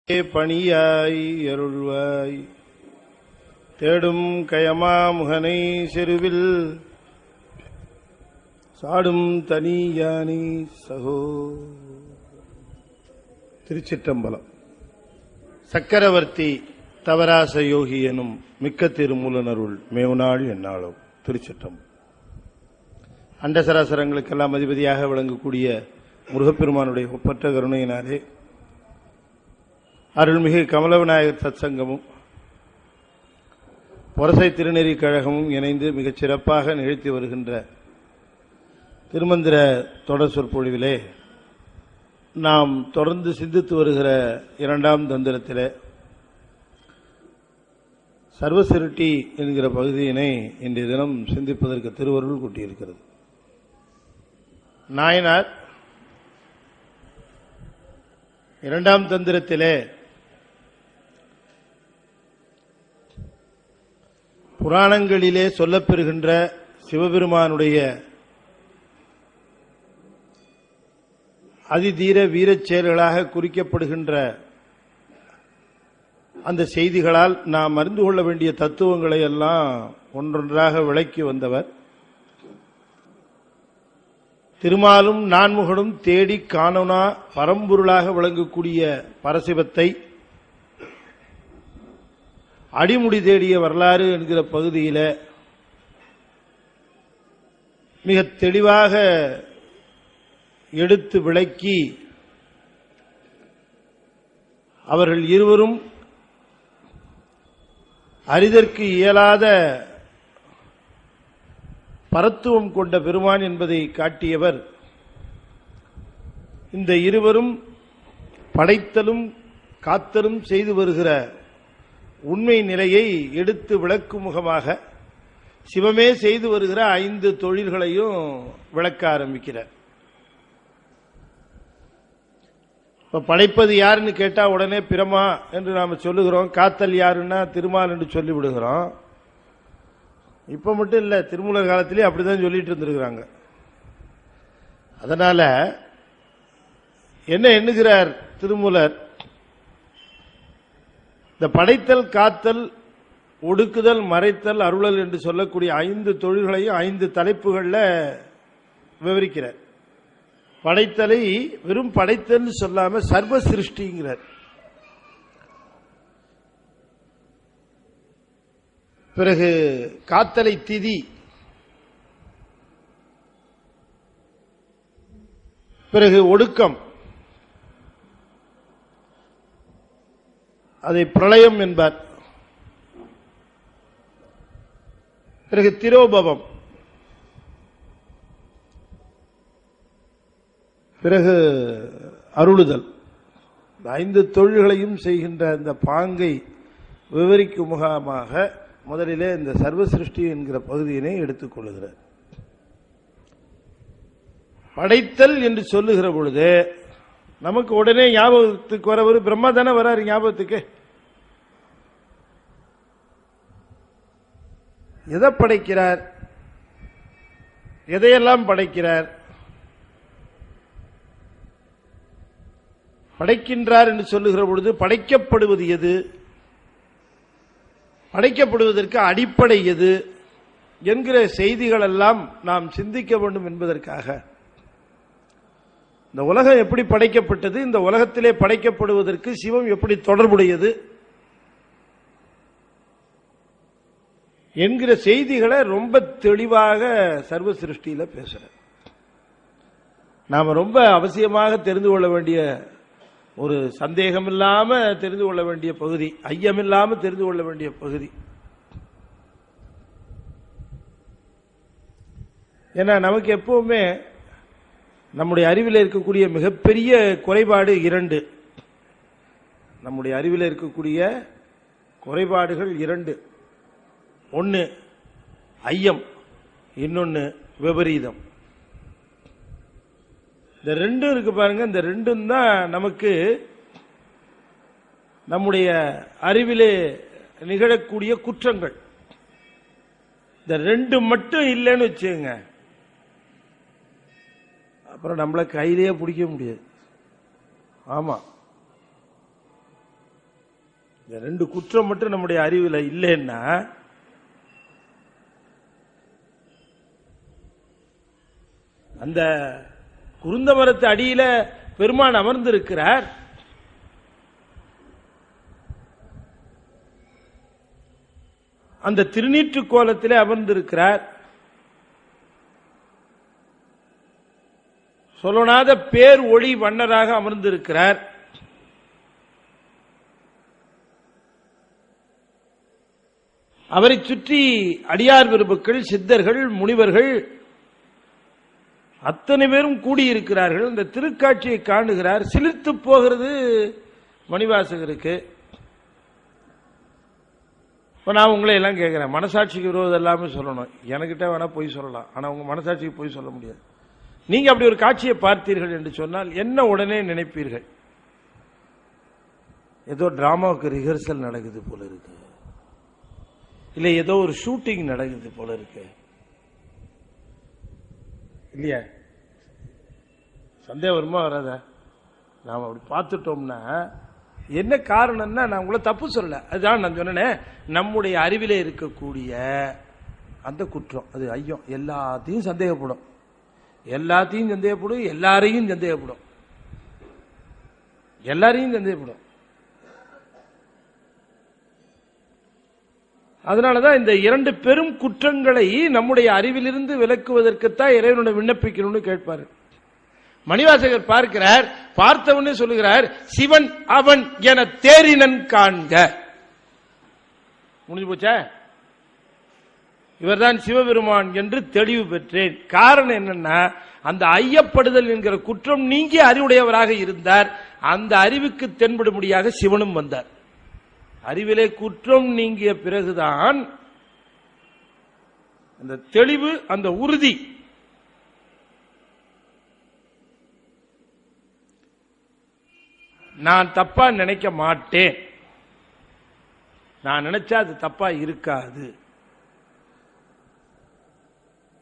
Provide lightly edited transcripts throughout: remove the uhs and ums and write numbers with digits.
பணியாய் அருள்வாய் தேடும் கயமா முகனை செருவில் சாடும் தனியானி சகோ. திருச்சிற்றம்பலம். சக்கரவர்த்தி தவராச யோகி எனும் மிக்க திருமூலனருள் மேவுநாள் என்னாலும். திருச்சிற்றம்பலம். அண்டசராசரங்களுக்கெல்லாம் அதிபதியாக விளங்கக்கூடிய முருகப்பெருமானுடைய ஒப்பற்ற கருணையினாலே அருள்மிகு கமலவிநாயகர் சத்சங்கமும் பொரசை திருநெறி கழகமும் இணைந்து மிகச் சிறப்பாக நிகழ்த்தி வருகின்ற திருமந்திர தொடர் சொற்பொழிவிலே நாம் தொடர்ந்து சிந்தித்து வருகிற இரண்டாம் தந்திரத்திலே சர்வசிருட்டி என்கிற பகுதியினை இன்றைய தினம் சிந்திப்பதற்கு திருவருள் கூட்டியிருக்கிறது. நாயனார் இரண்டாம் தந்திரத்திலே புராணங்களிலே சொல்லப்பெறுகின்ற சிவபெருமானுடைய அதிதீர வீரச் செயல்களாக குறிக்கப்படுகின்ற அந்த செய்திகளால் நாம் அறிந்து கொள்ள வேண்டிய தத்துவங்களை எல்லாம் ஒன்றொன்றாக விளக்கி வந்தவர். திருமாலும் நான்முகனும் தேடி காணோனா பரம்பொருளாக விளங்கக்கூடிய பரசிவத்தை அடிமுடி தேடிய வரலாறு என்கிற பகுதியில் மிக தெளிவாக எடுத்து விளக்கி அவர்கள் இருவரும் அறிதற்கு இயலாத பரத்துவம் கொண்ட பெருமான் என்பதை காட்டியவர். இந்த இருவரும் படைத்தலும் காத்தலும் செய்து வருகிற உண்மை நிலையை எடுத்து விளக்கும் முகமாக சிவமே செய்து வருகிற 5 தொழில்களையும் விளக்க ஆரம்பிக்கிறார். இப்ப படைப்பது யாருன்னு கேட்டா உடனே பிரமா என்று நாம சொல்லுகிறோம். காத்தல் யாருன்னா திருமால் என்று சொல்லிவிடுகிறோம். இப்ப மட்டும் இல்ல, திருமூலர் காலத்திலே அப்படிதான் சொல்லிட்டு இருந்திருக்கிறாங்க. அதனால என்ன எண்ணுகிறார் திருமூலர்? இந்த படைத்தல் காத்தல் ஒடுக்குதல் மறைத்தல் அருளல் என்று சொல்லக்கூடிய 5 தொழில்களையும் 5 தலைப்புகளில் விவரிக்கிறார். படைத்தலை வெறும் படைத்தல் சொல்லாம சர்வ சிருஷ்டிங்கிறார். பிறகு காத்தலை திதி, பிறகு ஒடுக்கம், அதை பிரளயம் என்பார். பிறகு திரோபவம், பிறகு அருளுதல். 5 தொழில்களையும் செய்கின்ற இந்த பாங்கை விவரிக்கும் முகமாக முதலிலே இந்த சர்வ சிருஷ்டி என்கிற பகுதியினை எடுத்துக் கொள்ளுகிறார். படைத்தல் என்று சொல்லுகிற பொழுது நமக்கு உடனே ஞாபகத்துக்கு வரவர் பிரம்மா தானே வராரு ஞாபகத்துக்கு. எதை படைக்கிறார்? எதையெல்லாம் படைக்கிறார்? படைக்கின்றார் என்று சொல்லுகிற பொழுது படைக்கப்படுவது எது, படைக்கப்படுவதற்கு அடிப்படை எது என்கிற செய்திகள் எல்லாம் நாம் சிந்திக்க வேண்டும் என்பதற்காக இந்த உலகம் எப்படி படைக்கப்பட்டது, இந்த உலகத்திலே படைக்கப்படுவதற்கு சிவம் எப்படி தொடர்புடையது என்கிற செய்திகளை ரொம்ப தெளிவாக சர்வ சிருஷ்டியில பேசுறார். நாம ரொம்ப அவசியமாக தெரிந்து கொள்ள வேண்டிய, ஒரு சந்தேகம் இல்லாம தெரிந்து கொள்ள வேண்டிய பகுதி, ஐயமில்லாம தெரிந்து கொள்ள வேண்டிய பகுதி. ஏன்னா நமக்கு எப்பவுமே நம்முடைய அறிவில் இருக்கக்கூடிய மிகப்பெரிய குறைபாடு 2. நம்முடைய அறிவில் இருக்கக்கூடிய குறைபாடுகள் 2. ஒன்னு ஐயம், இன்னொன்னு விபரீதம். இந்த 2 இருக்கு பாருங்க. இந்த 2 தான் நமக்கு நம்முடைய அறிவிலே நிகழக்கூடிய குற்றங்கள். இந்த 2 மட்டும் இல்லைன்னு வச்சுங்க, அப்புறம் நம்மள கையிலேயே பிடிக்க முடியாது. ஆமா, இந்த ரெண்டு குற்றம் மட்டும் நம்முடைய அறிவில் இல்லைன்னா அந்த குருந்த மரத்து அடியில பெருமான் அமர்ந்திருக்கிறார். அந்த திருநீற்று கோலத்திலே அமர்ந்திருக்கிறார். சொல்லனாத பேர் ஒளி வண்ணராக அமர்ந்திருக்கிறார். அவரை சுற்றி அடியார் பெருமக்கள், சித்தர்கள், முனிவர்கள் அத்தனை பேரும் கூடியிருக்கிறார்கள். இந்த திருக்காட்சியை காணுகிறார். சிலிர்த்து போகிறது மணிவாசகருக்கு. இப்ப நான் உங்களை எல்லாம் கேட்கிறேன், மனசாட்சிக்கு விரோதம் எல்லாமே சொல்லணும். எனக்கிட்ட வேணா போய் சொல்லலாம், ஆனா உங்க மனசாட்சிக்கு போய் சொல்ல முடியாது. நீங்க அப்படி ஒரு காட்சியை பார்த்தீர்கள் என்று சொன்னால் என்ன உடனே நினைப்பீர்கள்? ஏதோ டிராமாவுக்கு ரிஹர்சல் நடக்குது போல இருக்கு, இல்ல ஏதோ ஒரு ஷூட்டிங் நடக்குது போல இருக்கு, இல்லையா? சந்தேகம் வருமா வராத? நாம் அப்படி பார்த்துட்டோம்னா என்ன காரணம்னா, நான் உங்களை தப்பு சொல்ல, அதுதான் நான் சொன்னேன், நம்முடைய அறிவிலே இருக்கக்கூடிய அந்த குற்றம், அது ஐயம் எல்லாத்தையும் சந்தேகப்படும், எல்லாத்தையும் சந்தேகப்படும், எல்லாரையும் சந்தேகப்படும், எல்லாரையும் சந்தேகப்படும். அதனாலதான் இந்த இரண்டு பெரும் குற்றங்களை நம்முடைய அறிவிலிருந்து விலக்குவதற்குத்தான் இறைவனுடைய விண்ணப்பிக்கணும்னு கேட்பாரு. மணிவாசகர் பார்க்கிறார், பார்த்தவனே சொல்லுகிறார், சிவன் அவன் என தேரினன் காண்க. முடிஞ்சு போச்சா? இவர்தான் சிவபெருமான் என்று தெளிவு பெற்றேன். காரணம் என்னன்னா, அந்த ஐயப்படுதல் என்கிற குற்றம் நீங்கி அறிவுடையவராக இருந்தார். அந்த அறிவுக்கு தென்படும்படியாக சிவனும் வந்தார். அறிவிலே குற்றம் நீங்கிய பிறகுதான் அந்த தெளிவு, அந்த உறுதி. நான் தப்பா நினைக்க மாட்டேன், நான் நினைச்சா அது தப்பா இருக்காது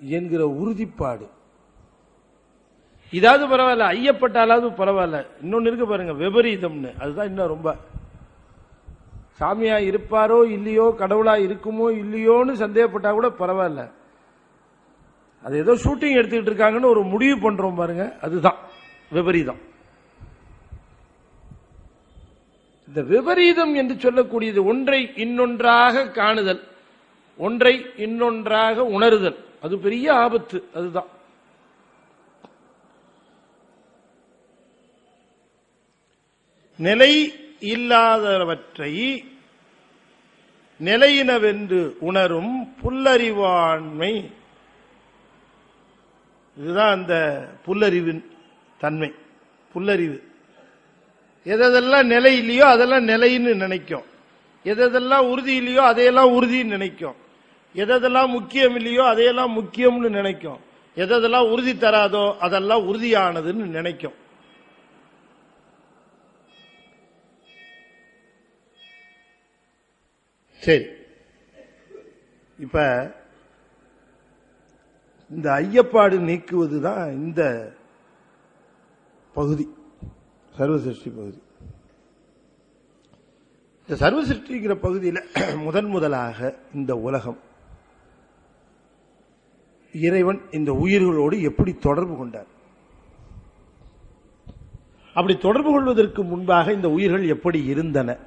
என்கிற உறுதிப்பாடு. இதாவது பரவாயில்ல, ஐயப்பட்டாலாவது பரவாயில்ல. இன்னொன்னு இருக்கு பாருங்க, விபரீதம்னு. அதுதான் இன்னும் ரொம்ப. சாமியா இருப்பாரோ இல்லையோ, கடவுளா இருக்குமோ இல்லையோன்னு சந்தேகப்பட்டா கூட பரவாயில்ல, அது ஏதோ ஷூட்டிங் எடுத்துக்கிட்டு இருக்காங்கன்னு ஒரு முடிவு பண்றோம் பாருங்க, அதுதான் விபரீதம். இந்த விபரீதம் என்று சொல்லக்கூடியது ஒன்றை இன்னொன்றாக காணுதல், ஒன்றை இன்னொன்றாக உணருதல், அது பெரிய ஆபத்து. அதுதான் நிலை இல்லாதவற்றை நிலையினவென்று உணரும் புல்லறிவாண்மை. இதுதான் அந்த புல்லறிவின் தன்மை, புல்லறிவு. எதெல்லாம் நிலை இல்லையோ அதெல்லாம் நிலைன்னு நினைக்கும், எதெல்லாம் உறுதி இல்லையோ அதையெல்லாம் உறுதின்னு நினைக்கும், எதெல்லாம் முக்கியம் இல்லையோ அதையெல்லாம் முக்கியம்னு நினைக்கும், எதெல்லாம் உறுதி தராதோ அதெல்லாம் உறுதியானதுன்னு நினைக்கும். சரி, இப்ப இந்த ஐயப்பாடு நீக்குவதுதான் இந்த பகுதி, சர்வசிருஷ்டி பகுதி. இந்த சர்வசிருஷ்டிங்கிற பகுதியில் முதலாக இந்த உலகம், இறைவன் இந்த உயிர்களோடு எப்படி தொடர்பு கொண்டார், அப்படி தொடர்பு கொள்வதற்கு முன்பாக இந்த உயிர்கள் எப்படி இருந்தன,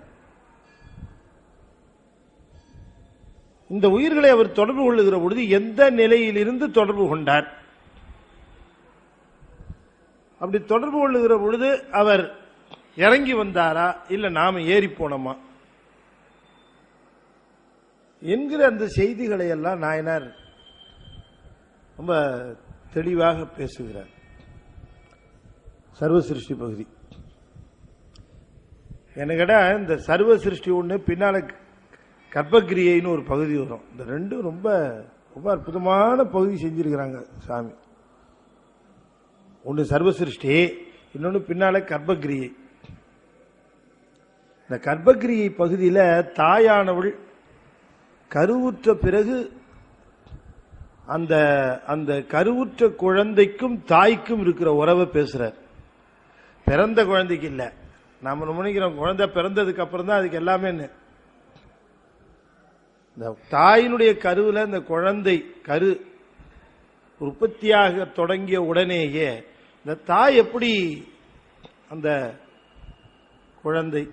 இந்த உயிர்களை அவர் தொடர்பு கொள்ளுகிற பொழுது எந்த நிலையிலிருந்து தொடர்பு கொண்டார், அப்படி தொடர்பு கொள்ளுகிற பொழுது அவர் இறங்கி வந்தாரா இல்ல நாம ஏறி போனோமா என்கிற அந்த செய்திகளை எல்லாம் நாயனார் ரொம்ப தெளிவாக பேசுகிறார். சர்வ சிருஷ்டி பகுதி என்ன கேட்டா, இந்த சர்வ சிருஷ்டி ஒண்ணு, பின்னால கர்ப்பகிரியைன்னு ஒரு பகுதி வரும். இந்த ரெண்டும் ரொம்ப ரொம்ப அற்புதமான பகுதி செஞ்சிருக்கிறாங்க சாமி. ஒன்று சர்வ சிருஷ்டி, இன்னொன்று பின்னால கர்ப்பகிரியை. இந்த கர்ப்பகிரியை பகுதியில் தாயானவள் கருவுற்ற பிறகு அந்த அந்த கருவுற்ற குழந்தைக்கும் தாய்க்கும் இருக்கிற உறவை பேசுறார். பிறந்த குழந்தைக்கு இல்ல, நாம நினைக்கிறோம் குழந்தை பிறந்ததுக்கு அப்புறம் தான் அதுக்கு எல்லாமே. இந்த தாயினுடைய கருவில் இந்த குழந்தை கரு உற்பத்தியாக தொடங்கிய உடனேயே இந்த தாய் எப்படி அந்த குழந்தை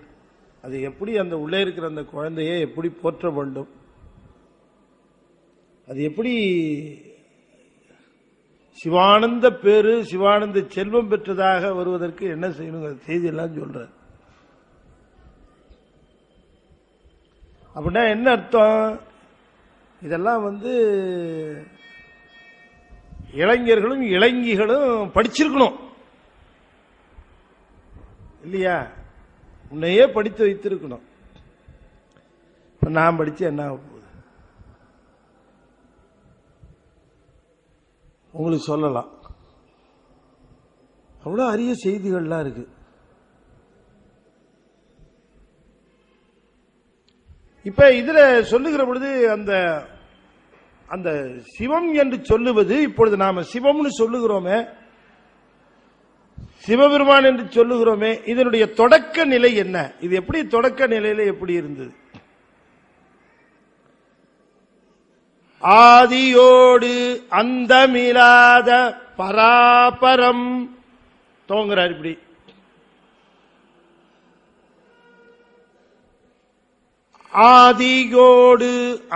அது எப்படி அந்த உள்ளே இருக்கிற அந்த குழந்தையை எப்படி போற்ற வேண்டும், அது எப்படி சிவானந்த பேரு சிவானந்த செல்வம் பெற்றதாக வருவதற்கு என்ன செய்யணும் செய்தி எல்லாம் சொல்ற. அப்படின்னா என்ன அர்த்தம்? இதெல்லாம் இளைஞர்களும் இளைஞிகளும் படிச்சிருக்கணும் இல்லையா? உன்னையே படித்து வைத்திருக்கணும். இப்ப நான் படிச்சு என்ன ஆக போகுது உங்களுக்கு சொல்லலாம். அவ்வளவு அரிய செய்திகள்லாம் இருக்கு. இப்ப இதுல சொல்லுகிற பொழுது அந்த அந்த சிவம் என்று சொல்லுவது, இப்பொழுது நாம சிவம்னு சொல்லுகிறோமே, சிவபெருமான் என்று சொல்லுகிறோமே, இதனுடைய தொடக்க நிலை என்ன? இது எப்படி தொடக்க நிலையில எப்படி இருந்தது? ஆதியோடு அந்தமில்லாத பராபரம் தோங்குறார். இப்படி ஆதியோடு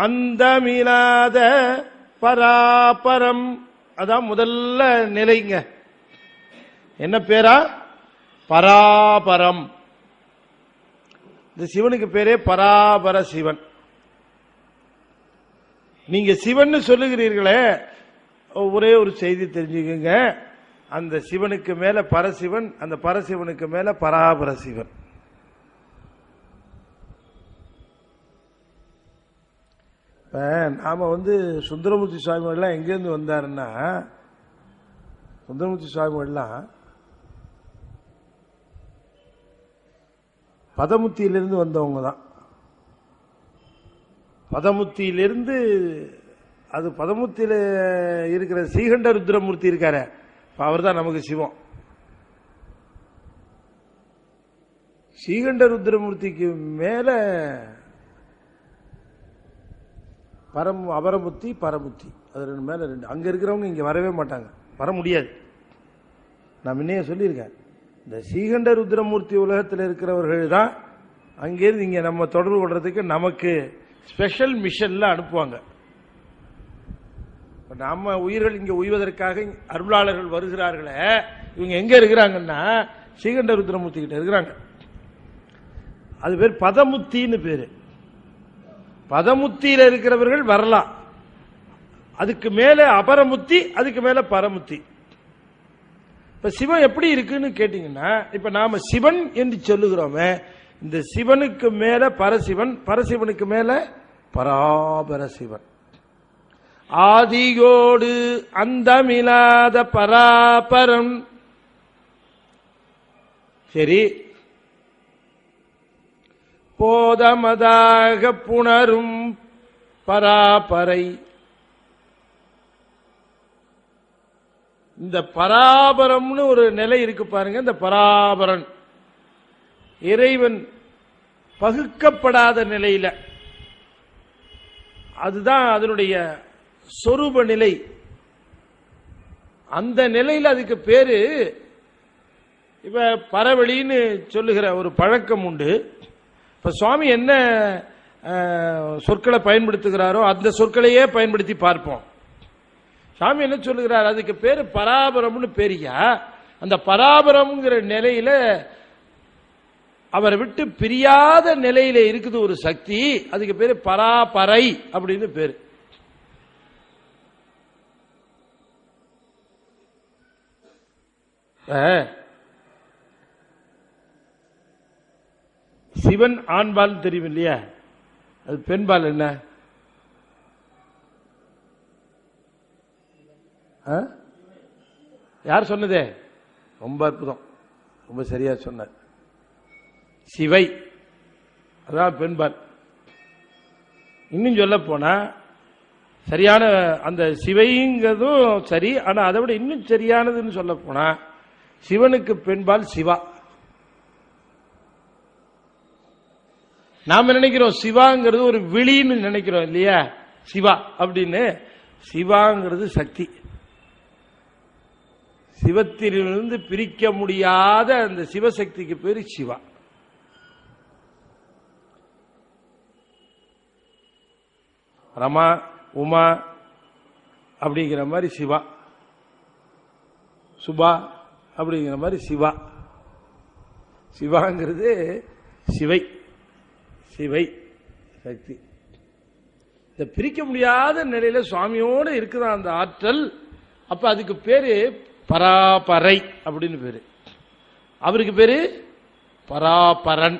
அந்தமில்லாத பராபரம், அதான் முதல்ல நிலைங்க. என்ன பேரா? பராபரம். இந்த சிவனுக்கு பேரே பராபர சிவன். நீங்க சிவன் சொல்லுகிறீர்களே, ஒரே ஒரு செய்தி தெரிஞ்சுக்கங்க. அந்த சிவனுக்கு மேல பரசிவன், அந்த பரசிவனுக்கு மேல பராபர சிவன். நாம சுந்தரமூர்த்தி சுவாமிகள்லாம் எங்கிருந்து வந்தாருன்னா, சுந்தரமூர்த்தி சுவாமிகள்லாம் பதமுத்தியிலிருந்து வந்தவங்க தான். பதமுத்தியிலிருந்து, அது பதமுத்தியில இருக்கிற ஸ்ரீகண்ட ருத்ரமூர்த்தி இருக்காரு, அவர் தான் நமக்கு சிவம். ஸ்ரீகண்ட ருத்ரமூர்த்திக்கு மேல அபரமுத்தி பரமுத்தி, அது ரெண்டு மேல ரெண்டு. அங்க இருக்கிறவங்க இங்க வரவே மாட்டாங்க, வர முடியாது. நான் முன்னையே சொல்லியிருக்கேன், இந்த ஸ்ரீகண்ட ருத்ரமூர்த்தி உலகத்தில் இருக்கிறவர்கள் தான் அங்கிருந்து இங்க நம்ம தொடர்பு கொள்றதுக்கு நமக்கு ஸ்பெஷல் மிஷன்ல அனுப்புவாங்க. நம்ம உயிர்கள் இங்க உய்வதற்காக அருளாளர்கள் வருகிறார்களே, இவங்க எங்க இருக்கிறாங்கன்னா ஸ்ரீகண்ட ருத்ரமூர்த்தி கிட்ட இருக்கிறாங்க. அது பேர் பதமுத்தின்னு பேரு. பதமுத்தியில இருக்கிறவர்கள் வரலாம், அதுக்கு மேல அபரமுத்தி, அதுக்கு மேல பரமுத்தி. இப்ப சிவன் எப்படி இருக்குன்னு கேட்டீங்கன்னா, இப்ப நாம சிவன் என்று சொல்லுகிறோமே, இந்த சிவனுக்கு மேல பரசிவன், பரசிவனுக்கு மேல பராபர சிவன். ஆதியோடு அந்தமில்லாத பராபரம். சரி, போதமதாக புணரும் பராபரை. இந்த பராபரம்னு ஒரு நிலை இருக்கு பாருங்க. இந்த பராபரன் இறைவன் பகுக்கப்படாத நிலையில, அதுதான் அதனுடைய சொரூப நிலை. அந்த நிலையில் அதுக்கு பேரு, இப்ப பரவெளின்னு சொல்லுகிற ஒரு பழக்கம் உண்டு. இப்ப சுவாமி என்ன சொற்களை பயன்படுத்துகிறாரோ அந்த சொற்களையே பயன்படுத்தி பார்ப்போம். சுவாமி என்ன சொல்லுகிறார்? அதுக்கு பேரு பராபரம்னு பேரியா. அந்த பராபரம்ங்கிற நிலையில அவரை விட்டு பிரியாத நிலையில இருக்குது ஒரு சக்தி, அதுக்கு பேரு பராபரை அப்படின்னு பேரு. சிவன் ஆண்பால் தெரியும் இல்லையா? அது பெண்பால் என்ன? யார் சொன்னதே? ரொம்ப அற்புதம், ரொம்ப சரியா சொன்னார். சிவை, அதான் பெண்பால். இன்னும் சொல்ல போனா சரியான அந்த சிவைங்கிறதும் சரி, ஆனா அதை விட இன்னும் சரியானதுன்னு சொல்ல போனா சிவனுக்கு பெண்பால் சிவா. நாம நினைக்கிறோம் சிவாங்கிறது ஒரு விழின்னு நினைக்கிறோம் இல்லையா, சிவா அப்படின்னு. சிவாங்கிறது சக்தி. சிவத்திலிருந்து பிரிக்க முடியாத அந்த சிவசக்திக்கு பேரு சிவா. ரமா உமா அப்படிங்கிற மாதிரி சிவா, சுபா அப்படிங்கிற மாதிரி சிவா. சிவாங்கிறது சிவை, சிவை சக்தி. இந்த பிரிக்க முடியாத நிலையில சுவாமியோடு இருக்குதான் அந்த ஆற்றல். அப்ப அதுக்கு பேரு பராபரை அப்படின்னு பேரு. அவருக்கு பேரு பராபரன்.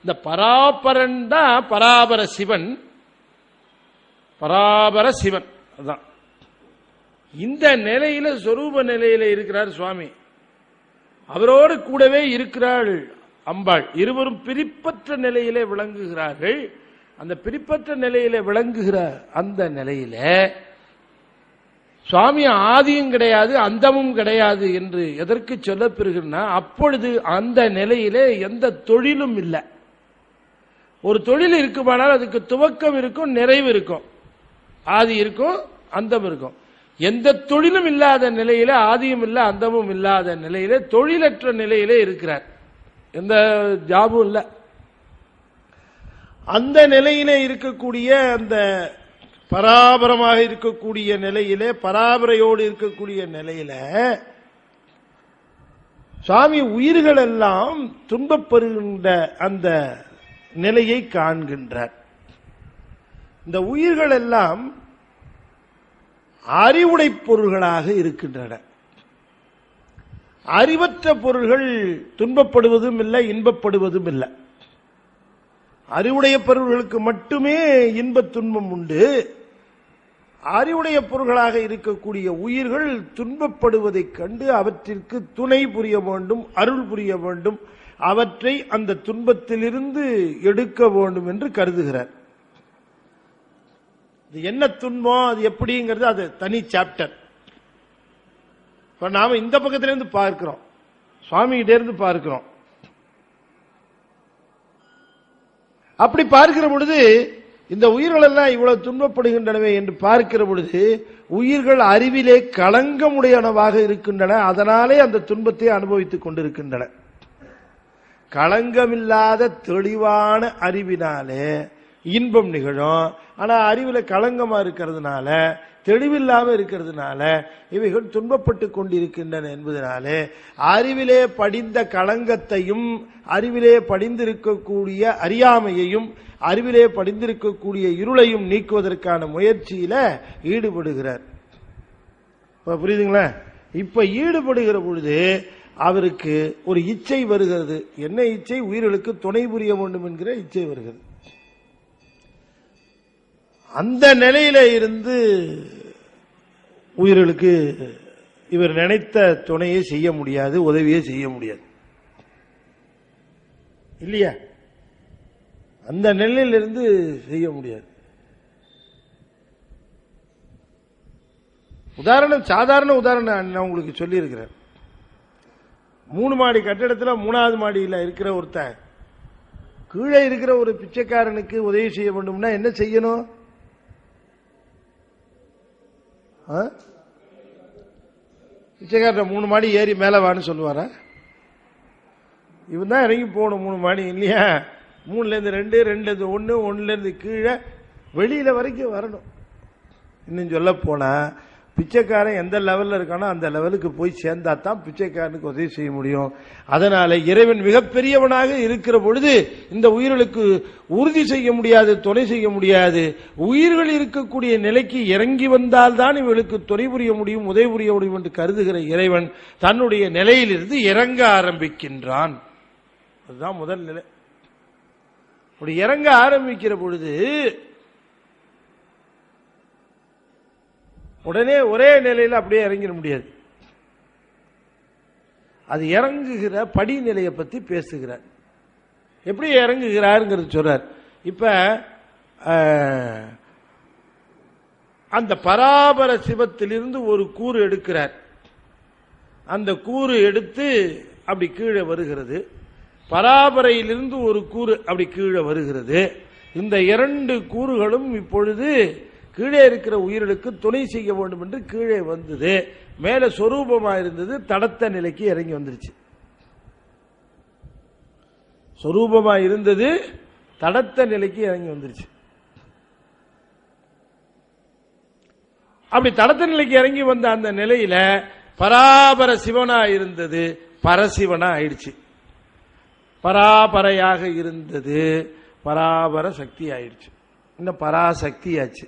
இந்த பராபரன் தான் பராபர சிவன். பராபர சிவன் அதான். இந்த நிலையில சொரூப நிலையில இருக்கிறார் சுவாமி. அவரோடு கூடவே இருக்கிறாள் அம்பாள். இருவரும் பிரிப்பற்ற நிலையிலே விளங்குகிறார்கள். அந்த பிரிப்பற்ற நிலையில விளங்குகிற அந்த நிலையில சுவாமி ஆதியும் கிடையாது அந்தமும் கிடையாது என்று எதற்கு சொல்லப்பெறுகிறனா, அப்பொழுது அந்த நிலையிலே எந்த தொழிலும் இல்லை. ஒரு தொழில் இருக்குமானால் அதுக்கு துவக்கம் இருக்கும், நிறைவு இருக்கும், ஆதி இருக்கும், அந்தம் இருக்கும். எந்த தொழிலும் இல்லாத நிலையில, ஆதியும் இல்லை அந்தமும் இல்லாத நிலையில, தொழிலற்ற நிலையிலே இருக்கிறார். எந்த ஜாபும் இல்லை. அந்த நிலையிலே இருக்கக்கூடிய அந்த பராபரமாக இருக்கக்கூடிய நிலையிலே, பராபரையோடு இருக்கக்கூடிய நிலையில சுவாமி உயிர்கள் எல்லாம் துன்பப்பெறுகின்ற அந்த நிலையை காண்கின்றார். இந்த உயிர்கள் எல்லாம் அறிவுடை பொருள்களாக இருக்கின்றன. அறிவற்ற பொருள்கள் துன்பப்படுவதும் இல்லை, இன்பப்படுவதும் இல்லை. அறிவுடைய பொருள்களுக்கு மட்டுமே இன்பத் துன்பம் உண்டு. அறிவுடைய பொருள்களாக இருக்கக்கூடிய உயிர்கள் துன்பப்படுவதைக் கண்டு அவற்றிற்கு துணை புரிய வேண்டும், அருள் புரிய வேண்டும், அவற்றை அந்த துன்பத்திலிருந்து எடுக்க வேண்டும் என்று கருதுகிறார். என்ன துன்பம், அது எப்படிங்கிறது அது தனி சாப்டர். இப்ப நாம இந்த பக்கத்திலிருந்து பார்க்கிறோம், சுவாமி கிட்டே இருந்து பார்க்கிறோம். அப்படி பார்க்கிற பொழுது இந்த உயிர்கள் எல்லாம் இவ்வளவு துன்பப்படுகின்றனவே என்று பார்க்கிற பொழுது உயிர்கள் அறிவிலே களங்கமுடையனவாக இருக்கின்றன. அதனாலே அந்த துன்பத்தை அனுபவித்துக் கொண்டிருக்கின்றன. களங்கமில்லாத தெளிவான அறிவினாலே இன்பம் நிகழும். ஆனா அறிவுல களங்கமா இருக்கிறதுனால, தெளிவில்லாம இருக்கிறதுனால இவைகள் துன்பப்பட்டு கொண்டிருக்கின்றன என்பதனாலே அறிவிலே படிந்த களங்கத்தையும், அறிவிலே படிந்திருக்கக்கூடிய அறியாமையையும், அறிவிலே படிந்திருக்கக்கூடிய இருளையும் நீக்குவதற்கான முயற்சியில ஈடுபடுகிறார். புரியுதுங்களா? இப்ப ஈடுபடுகிற பொழுது அவருக்கு ஒரு இச்சை வருகிறது. என்ன இச்சை? உயிர்களுக்கு துணை புரிய வேண்டும் என்கிற இச்சை வருகிறது. அந்த நிலையில இருந்து உயிர்களுக்கு இவர் நினைத்த துணையை செய்ய முடியாது, உதவியை செய்ய முடியாது இல்லையா? அந்த நிலையிலிருந்து செய்ய முடியாது. உதாரணம், சாதாரண உதாரணம் நான் உங்களுக்கு சொல்லி இருக்கிறேன். 3 மாடி கட்டிடத்தில் 3வது மாடியில் இருக்கிற ஒருத்தன் கீழே இருக்கிற ஒரு பிச்சைக்காரனுக்கு உதவி செய்ய வேண்டும்னா என்ன செய்யணும்? பிச்சைக்காரன் 3 மாடி ஏறி மேல வான்னு சொல்லுவாரா? இவன் தான் இறங்கி போகணும் 3 மாடி இல்லையா? 3லேருந்து 2, 2லேருந்து 1, 1லேருந்து கீழே வெளியில வரைக்கும் வரணும். இன்னும் சொல்ல போனா பிச்சைக்காரன் எந்த லெவல்ல இருக்கானோ அந்த லெவலுக்கு போய் சேர்ந்தா தான் பிச்சைக்காரனுக்கு உதவி செய்ய முடியும். அதனால இறைவன் மிகப்பெரியவனாக இருக்கிற பொழுது இந்த உயிர்களுக்கு உறுதி செய்ய முடியாது, துணை செய்ய முடியாது. உயிர்கள் இருக்கக்கூடிய நிலைக்கு இறங்கி வந்தால்தான் இவர்களுக்கு துணை புரிய முடியும், உதவி புரிய முடியும் என்று கருதுகிற இறைவன் தன்னுடைய நிலையிலிருந்து இறங்க ஆரம்பிக்கின்றான். அதுதான் முதல் நிலை. அப்படி இறங்க ஆரம்பிக்கிற பொழுது உடனே ஒரே நிலையில் அப்படியே இறங்கிட முடியாது. அது இறங்குகிற படிநிலையை பத்தி பேசுகிறார். எப்படி இறங்குகிறாருங்கிறது சொல்றார். இப்ப அந்த பராபர சிவத்திலிருந்து ஒரு கூறு எடுக்கிறார். அந்த கூறு எடுத்து அப்படி கீழே வருகிறது. பராபரையிலிருந்து ஒரு கூறு அப்படி கீழே வருகிறது. இந்த இரண்டு கூறுகளும் இப்பொழுது கீழே இருக்கிற உயிர்களுக்கு துணை செய்ய வேண்டும் என்று கீழே வந்தது. மேல சொரூபமா இருந்தது, தடத்த நிலைக்கு இறங்கி வந்துருச்சு. சொரூபமா இருந்தது, தடத்த நிலைக்கு இறங்கி வந்துருச்சு. அப்படி தடத்த நிலைக்கு இறங்கி வந்த அந்த நிலையில பராபர சிவனா இருந்தது பரசிவனா ஆயிடுச்சு. பராபரையாக இருந்தது பராபர சக்தி ஆயிடுச்சு. இன்னும் பராசக்தி ஆச்சு.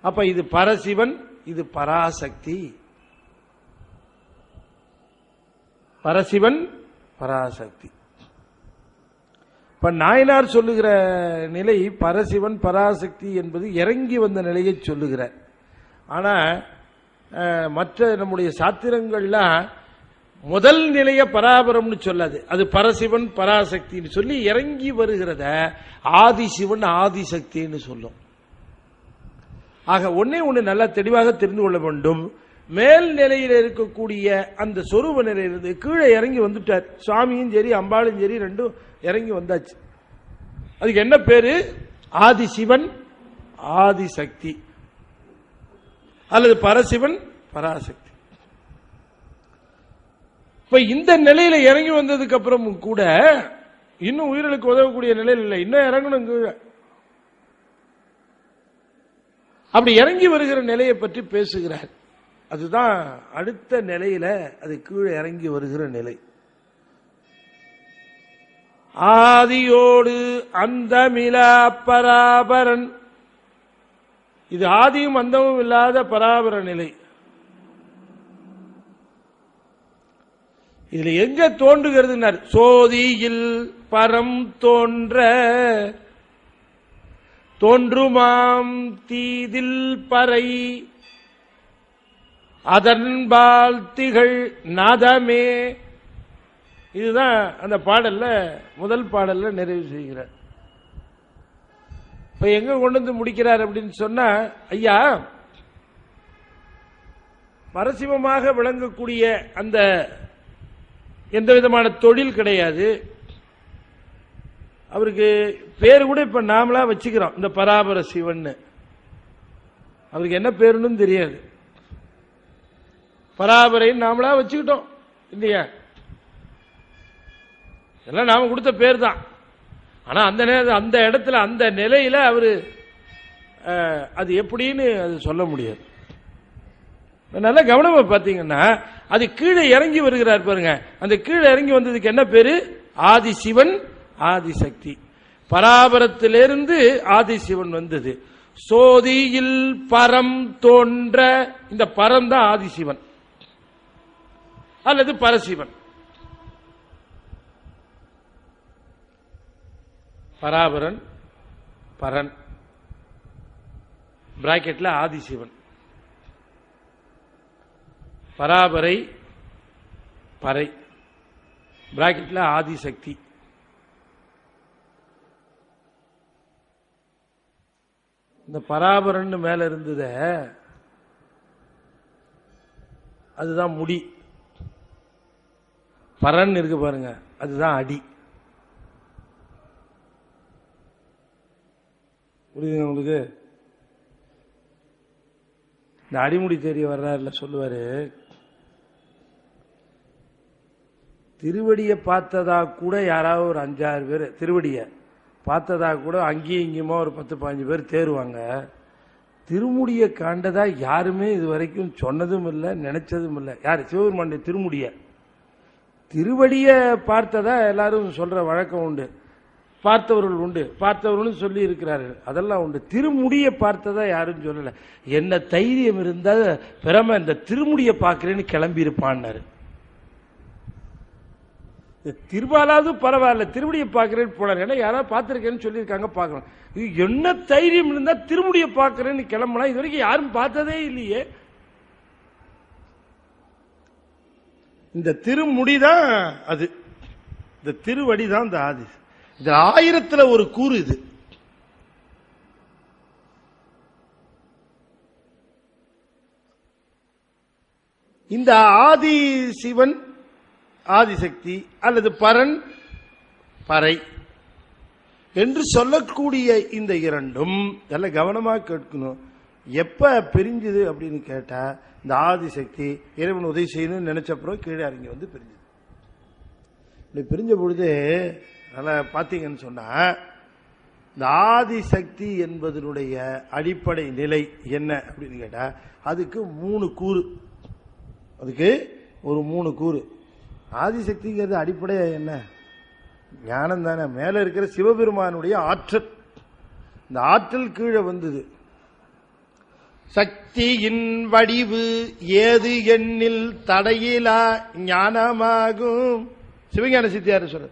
அப்ப இது பரசிவன், இது பராசக்தி. பரசிவன் பராசக்தி. இப்ப நாயனார் சொல்லுகிற நிலை பரசிவன் பராசக்தி என்பது இறங்கி வந்த நிலையை சொல்லுகிறார். ஆனா மற்ற நம்முடைய சாத்திரங்கள்லாம் முதல் நிலைய பராபரம்னு சொல்லாது, அது பரசிவன் பராசக்தின்னு சொல்லி இறங்கி வருகிறத ஆதிசிவன் ஆதிசக்தின்னு சொல்லும். ஆக ஒன்னே ஒன்று நல்லா தெளிவாக தெரிந்து கொள்ள வேண்டும். மேல் நிலையில் இருக்கக்கூடிய அந்த சொரூப நிலையிலிருந்து கீழே இறங்கி வந்துட்டார். சுவாமியும் சரி அம்பாளும் சரி ரெண்டும் இறங்கி வந்தாச்சு. அதுக்கு என்ன பேரு? ஆதிசிவன் ஆதிசக்தி அல்லது பரசிவன் பராசக்தி. இப்ப இந்த நிலையில இறங்கி வந்ததுக்கு அப்புறமும் கூட இன்னும் உயிர்களுக்கு உதவக்கூடிய நிலையில் இல்லை, இன்னும் இறங்கணும் கீழே. அப்படி இறங்கி வருகிற நிலையை பற்றி பேசுகிறார். அதுதான் அடுத்த நிலையில அது கீழே இறங்கி வருகிற நிலை. ஆதியோடு அந்தமிலா பராபரன், இது ஆதியும் அந்தமும் இல்லாத பராபர நிலை. இதுல எங்க தோன்றுகிறது? சோதியில் பரம் தோன்ற தோன்றுமாம் தீதில் பறை அதன்பால் திகழ் நாதமே. இதுதான் அந்த பாடல்ல முதல் பாடல்ல நிறைவு செய்கிறார். இப்ப எங்க கொண்டு வந்து முடிக்கிறார் அப்படின்னு சொன்னா, ஐயா பரசிவமாக விளங்கக்கூடிய அந்த எந்த விதமான தொழில் கிடையாது அவருக்கு. பேரு கூட இப்ப நாமளா வச்சுக்கிறோம், இந்த பராபர சிவன். அவருக்கு என்ன பேருன்னு தெரியாது, பராபரைன்னு நாமளா வச்சுக்கிட்டோம் இல்லையா? எல்லாம் நாம கொடுத்த பேர் தான். ஆனா அந்த அந்த இடத்துல அந்த நிலையில அவரு அது எப்படின்னு அது சொல்ல முடியாது. நல்லா கவனமா பாத்தீங்கன்னா அது கீழே இறங்கி வருகிறார் பாருங்க. அந்த கீழே இறங்கி வந்ததுக்கு என்ன பேரு? ஆதிசிவன் ஆதிசக்தி. பராபரத்திலிருந்து ஆதிசிவன் வந்தது. சோதியில் பரம் தோன்ற, இந்த பரம் தான் ஆதிசிவன் அல்லது பரசிவன். பராபரன் பரன் பிராக்கெட்ல ஆதிசிவன், பராபரை பறை பிராக்கெட்ல ஆதிசக்தி. இந்த பராபரன் மேல இருந்தத அதுதான் முடி. பரன் இருக்கு பாருங்க, அதுதான் அடி. புரியுதுங்க உங்களுக்கு? இந்த அடிமுடி தெரிய வர்றாருல சொல்லுவாரு, திருவடியை பார்த்ததா கூட யாராவது ஒரு 5-6 பேர் திருவடியை பார்த்ததா கூட அங்கேயும் இங்கேயுமா ஒரு 10-15 பேர் தேருவாங்க. திருமுடியை காண்டதா யாருமே இது வரைக்கும் சொன்னதும் இல்லை, நினைச்சதும் இல்லை. யாரு? சிவபெருமானுடைய திருமுடிய திருவடியை பார்த்ததா எல்லாரும் சொல்ற வழக்கம் உண்டு, பார்த்தவர்கள் உண்டு, பார்த்தவர்கள் சொல்லி இருக்கிறார்கள், அதெல்லாம் உண்டு. திருமுடியை பார்த்ததா யாரும் சொல்லல. என்ன தைரியம் இருந்தா பிரம இந்த திருமுடியை பார்க்கிறேன்னு கிளம்பி இருப்பான்னாரு. திருவாலாவது பரவாயில்ல, திருமுடியை பார்க்கிறேன்னு போனார். ஏன்னா யாராவது பார்த்திருக்கேன்னு சொல்லியிருக்காங்க, பார்க்கலாம். இது என்ன தைரியம் இருந்தா திருமுடியை பார்க்கிறேன்னு கிளம்பலாம். இது வரைக்கும் யாரும் பார்த்ததே இல்லையே. இந்த திருமுடிதான் அது, இந்த திருவடிதான் இந்த ஆதி. இது 1000ல் ஒரு கூறு. இது இந்த ஆதி சிவன் ஆதிசக்தி அல்லது பரன் பறை என்று சொல்லக்கூடிய இந்த இரண்டும் நல்ல கவனமாக கேட்கணும். எப்ப பிரிஞ்சுது அப்படின்னு கேட்டா, இந்த ஆதிசக்தி இறைவன் உதவி செய்யணும்னு நினைச்சப்பறம் கீழே இறங்கி வந்து பிரிஞ்சுது. இப்படி பிரிஞ்ச பொழுது நல்லா பார்த்தீங்கன்னு சொன்னா, இந்த ஆதிசக்தி என்பதனுடைய அடிப்படை நிலை என்ன அப்படின்னு கேட்டா, அதுக்கு 3 கூறு. அதுக்கு ஒரு 3 கூறு. ஆதிசக்திங்கிறது அடிப்படையா என்ன? ஞானம் தானே. மேல இருக்கிற சிவபெருமானுடைய ஆற்றல். இந்த ஆற்றல் கீழே வந்தது. சக்தியின் வடிவு ஏது எண்ணில் தடையிலா ஞானமாகும். சிவஞான சித்தியார் சொல்ற,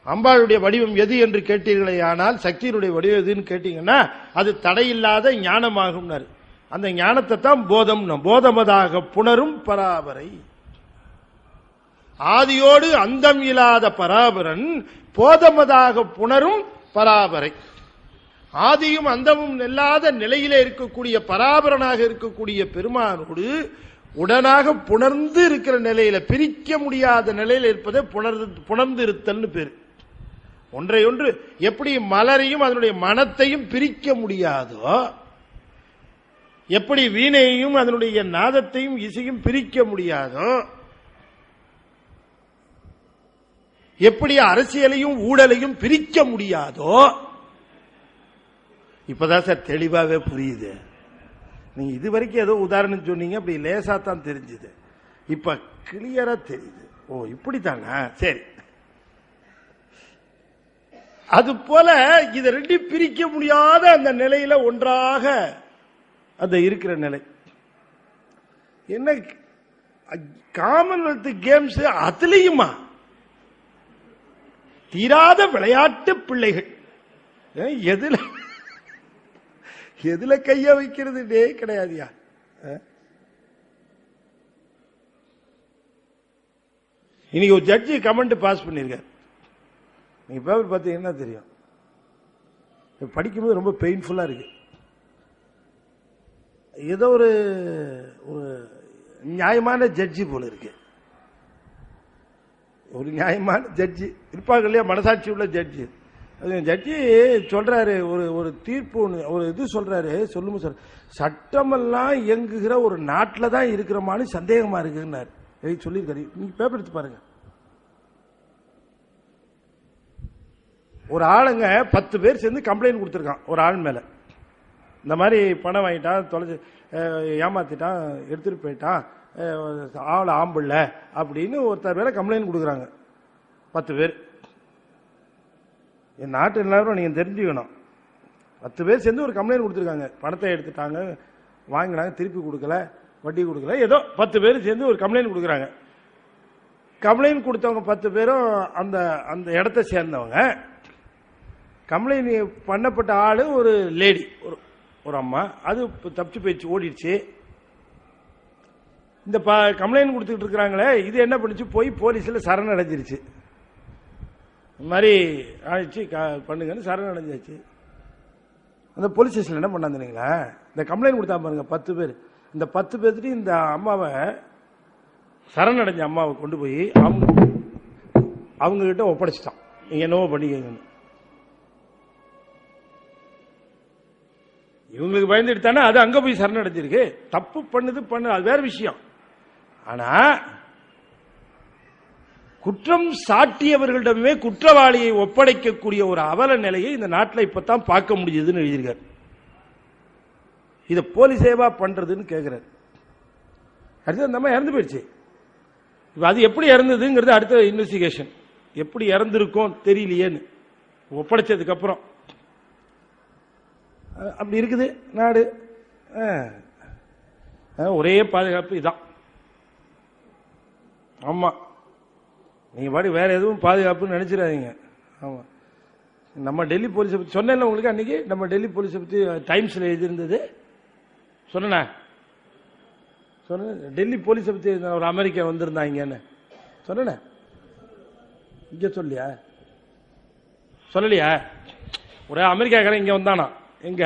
அம்பாளுடைய வடிவம் எது என்று கேட்டீர்களே, ஆனால் சக்தியினுடைய வடிவம் எதுன்னு கேட்டீங்கன்னா அது தடையில்லாத ஞானமாகும். அந்த ஞானத்தை தான் போதம். போதமதாக புணரும் பராபரை. ஆதியோடு அந்தம் இல்லாத பராபரன் போதமதாக புணரும் பராபரை. ஆதியும் அந்தமும் இல்லாத நிலையிலே இருக்கக்கூடிய பராபரனாக இருக்கக்கூடிய பெருமானோடு உடனாக புணர்ந்து இருக்கிற நிலையில, பிரிக்க முடியாத நிலையில் இருப்பதை புணர்ந்து இருத்தல் பேரு. ஒன்றையொன்று எப்படி மலரையும் அதனுடைய மனத்தையும் பிரிக்க முடியாதோ, எப்படி வீணையையும் அதனுடைய நாதத்தையும் இசையும் பிரிக்க முடியாதோ, எப்படி அரசியலையும் ஊழலையும் பிரிக்க முடியாதோ, இப்பதான் சார் தெளிவாவே புரியுது. நீங்க இதுவரைக்கும் ஏதோ உதாரணம் சொன்னீங்க, அப்படி லேசா தான் தெரிஞ்சுது. இப்ப கிளியரா தெரியுது. ஓ இப்படித்தானா? சரி. அது போல இதை ரெண்டும் பிரிக்க முடியாத அந்த நிலையில ஒன்றாக அந்த இருக்கிற நிலை என்ன? காமன்வெல்த் கேம்ஸ் அதுலயுமா தீராத விளையாட்டு பிள்ளைகள். எதுல எதுல கைய வைக்கிறது கிடையாதுயா. இன்னைக்கு ஒரு ஜட்ஜி கமெண்ட் பாஸ் பண்ணிருக்காரு. நீங்க பேப்பர் பார்த்தீங்கன்னா தெரியும். படிக்கும்போது ரொம்ப பெயின்ஃபுல்லா இருக்கு. ஏதோ ஒரு நியாயமான ஜட்ஜி போல இருக்கு. ஒரு நியாயமான ஜட்ஜி இருப்பாங்க இல்லையா, மனசாட்சி உள்ள ஜட்ஜி. ஜட்ஜி சொல்றாரு, ஒரு தீர்ப்பு ஒரு இது சொல்றாரு. சொல்லுங்க சார், சட்டமெல்லாம் இயங்குகிற ஒரு நாட்டில் தான் இருக்கிறமான்னு சந்தேகமா இருக்குன்னாரு. சொல்லியிருக்காரு. நீங்க பேப்பர் எடுத்து பாருங்க. ஒரு ஆளுங்க 10 பேர் சேர்ந்து கம்ப்ளைண்ட் கொடுத்துருக்கான் ஒரு ஆள் மேல. இந்த மாதிரி பணம் வாங்கிட்டான், தொலைச்சு ஏமாத்திட்டான், எடுத்துட்டு போயிட்டான், ஆள் ஆம்பிள்ள அப்படின்னு ஒருத்தர் பேரை கம்ப்ளைண்ட் கொடுக்குறாங்க 10 பேர். என் நாட்டு எல்லாரும் நீங்க தெரிஞ்சுக்கணும். 10 பேர் சேர்ந்து ஒரு கம்ப்ளைண்ட் கொடுத்துருக்காங்க. பணத்தை எடுத்துட்டாங்க, வாங்கினாங்க, திருப்பி கொடுக்கல, வட்டி கொடுக்கல, ஏதோ 10 பேர் சேர்ந்து ஒரு கம்ப்ளைண்ட் கொடுக்குறாங்க. கம்ப்ளைண்ட் கொடுத்தவங்க 10 பேரும் அந்த அந்த இடத்தை சேர்ந்தவங்க. கம்ப்ளைண்ட் பண்ணப்பட்ட ஆளு ஒரு லேடி, ஒரு அம்மா. அது தப்பிச்சு போயிடுச்சு, ஓடிடுச்சு. இந்த கம்ப்ளைண்ட் கொடுத்துட்டு இருக்கிறாங்களே, இது என்ன பண்ணுச்சு, போய் போலீஸ்ல சரணடைஞ்சிருச்சு. இந்த மாதிரி ஆயிடுச்சு, பண்ணுங்கன்னு சரணடைஞ்சாச்சு. அந்த போலீஸ் ஸ்டேஷன் என்ன பண்ணாந்தீங்களா, இந்த கம்ப்ளைண்ட் கொடுத்தா பாருங்க 10 பேர். இந்த 10 பேர்த்துட்டு இந்த அம்மாவை, சரணடைஞ்ச அம்மாவை கொண்டு போய் அவங்க கிட்ட ஒப்படைச்சிட்டான். நீங்க என்னவோ பண்ணிக்கங்கன்னு. இவங்களுக்கு பயந்துட்டு தானே அது அங்க போய் சரணடைஞ்சிருக்கு. தப்பு பண்ணு அது வேற விஷயம். ஆனா குற்றம் சாட்டியவர்களிடமே குற்றவாளியை ஒப்படைக்கக்கூடிய ஒரு அவல நிலையை இந்த நாட்டில் இப்பதான் பார்க்க முடியுதுன்னு எழுதியிருக்காரு. இத போலீஸேவா பண்றதுன்னு கேட்கிறார். அடுத்து அந்த அம்மா இறந்து போயிடுச்சு. அது எப்படி இறந்ததுங்கிறது அடுத்த இன்வெஸ்டிகேஷன். எப்படி இறந்திருக்கும் தெரியலையேன்னு ஒப்படைச்சதுக்கு அப்புறம் அப்படி இருக்குது நாடு. ஒரே பாதுகாப்பு இதான். ஆமா, நீங்க பாடி வேற எதுவும் பாதுகாப்புன்னு நினைச்சிடாதீங்க. ஆமா, நம்ம டெல்லி போலீஸை பத்தி சொன்னேன்ல உங்களுக்கு அன்னைக்கு. நம்ம டெல்லி போலீஸை பத்தி டைம்ஸ்ல எழுதியிருந்தது சொன்ன. டெல்லி போலீஸை பத்தி ஒரு அமெரிக்கா வந்திருந்தாங்கன்னு சொன்ன. இங்க சொல்லியா, சொல்லலையா? ஒரு அமெரிக்காக்காரன் இங்க வந்தானா, எங்க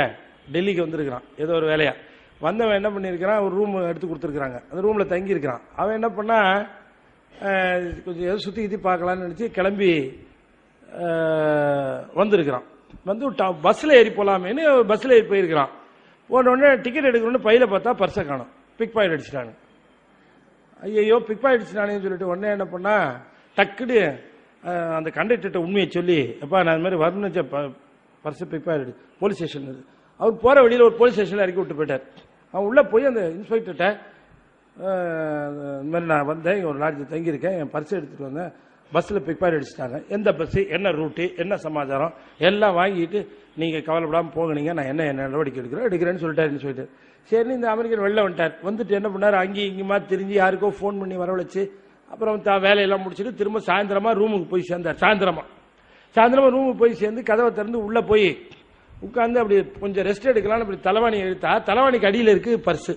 டெல்லிக்கு வந்திருக்கிறான் ஏதோ ஒரு வேலையா. வந்தவன் என்ன பண்ணியிருக்கிறான், ஒரு ரூம் எடுத்து கொடுத்துருக்காங்க. அந்த ரூம்ல தங்கி இருக்கிறான். அவன் என்ன பண்ணா, கொஞ்சம் ஏதோ சுத்தி கித்தி பார்க்கலான்னு நினைச்சு கிளம்பி வந்திருக்கிறான். வந்து பஸ்ஸில் ஏறி போகலாமேன்னு பஸ்ஸில் ஏறி போயிருக்கிறான். போன உடனே டிக்கெட் எடுக்கணும்னு பையில பார்த்தா பர்ஸை காணும். பிக் பாக்கெட் அடிச்சிட்டாங்க. ஐயோ பிக் பாக்கெட் அடிச்சிட்டானேன்னு சொல்லிட்டு உடனே என்ன பண்ணா, டக்குன்னு அந்த கண்டக்டர்கிட்ட உண்மையை சொல்லி, எப்பா நான் இந்த மாதிரி வரணுச்ச பர்ஸை பிக் பாக்கெட் போலீஸ் ஸ்டேஷன். அவர் போகிற வழியில் ஒரு போலீஸ் ஸ்டேஷனில் இறக்கி விட்டு போயிட்டார். அவன் உள்ளே போய் அந்த இன்ஸ்பெக்டர்கிட்ட, இந்த மாதிரி நான் வந்தேன், இங்கே ஒரு லாட்ஜில் தங்கியிருக்கேன், என் பர்ஸை எடுத்துகிட்டு வந்தேன், பஸ்ஸில் பிக் பாக்கெட் அடிச்சிட்டாங்க, எந்த பஸ்ஸு, என்ன ரூட்டு, என்ன சமாச்சாரம் எல்லாம் வாங்கிட்டு நீங்கள் கவலைப்படாமல் போகணுங்க, நான் என்ன நடவடிக்கை எடுக்கிறேன்னு சொல்லிட்டு சரி இந்த அமெரிக்கன் வெளில வந்துட்டார். வந்துட்டு என்ன பண்ணார், அங்கேயும் இங்கேயுமா தெரிஞ்சு யாருக்கோ ஃபோன் பண்ணி வரவழைச்சு அப்புறம் வேலையெல்லாம் முடிச்சுட்டு திரும்ப சாயந்தரமா ரூமுக்கு போய் சேர்ந்தார். சாயந்தரமா ரூமுக்கு போய் சேர்ந்து கதவை திறந்து உள்ளே போய் உட்காந்து அப்படி கொஞ்சம் ரெஸ்ட் எடுக்கலாம்னு அப்படி தலைவாணி எடுத்தா, தலைவாணிக்கு அடியில் இருக்கு பர்ஸு.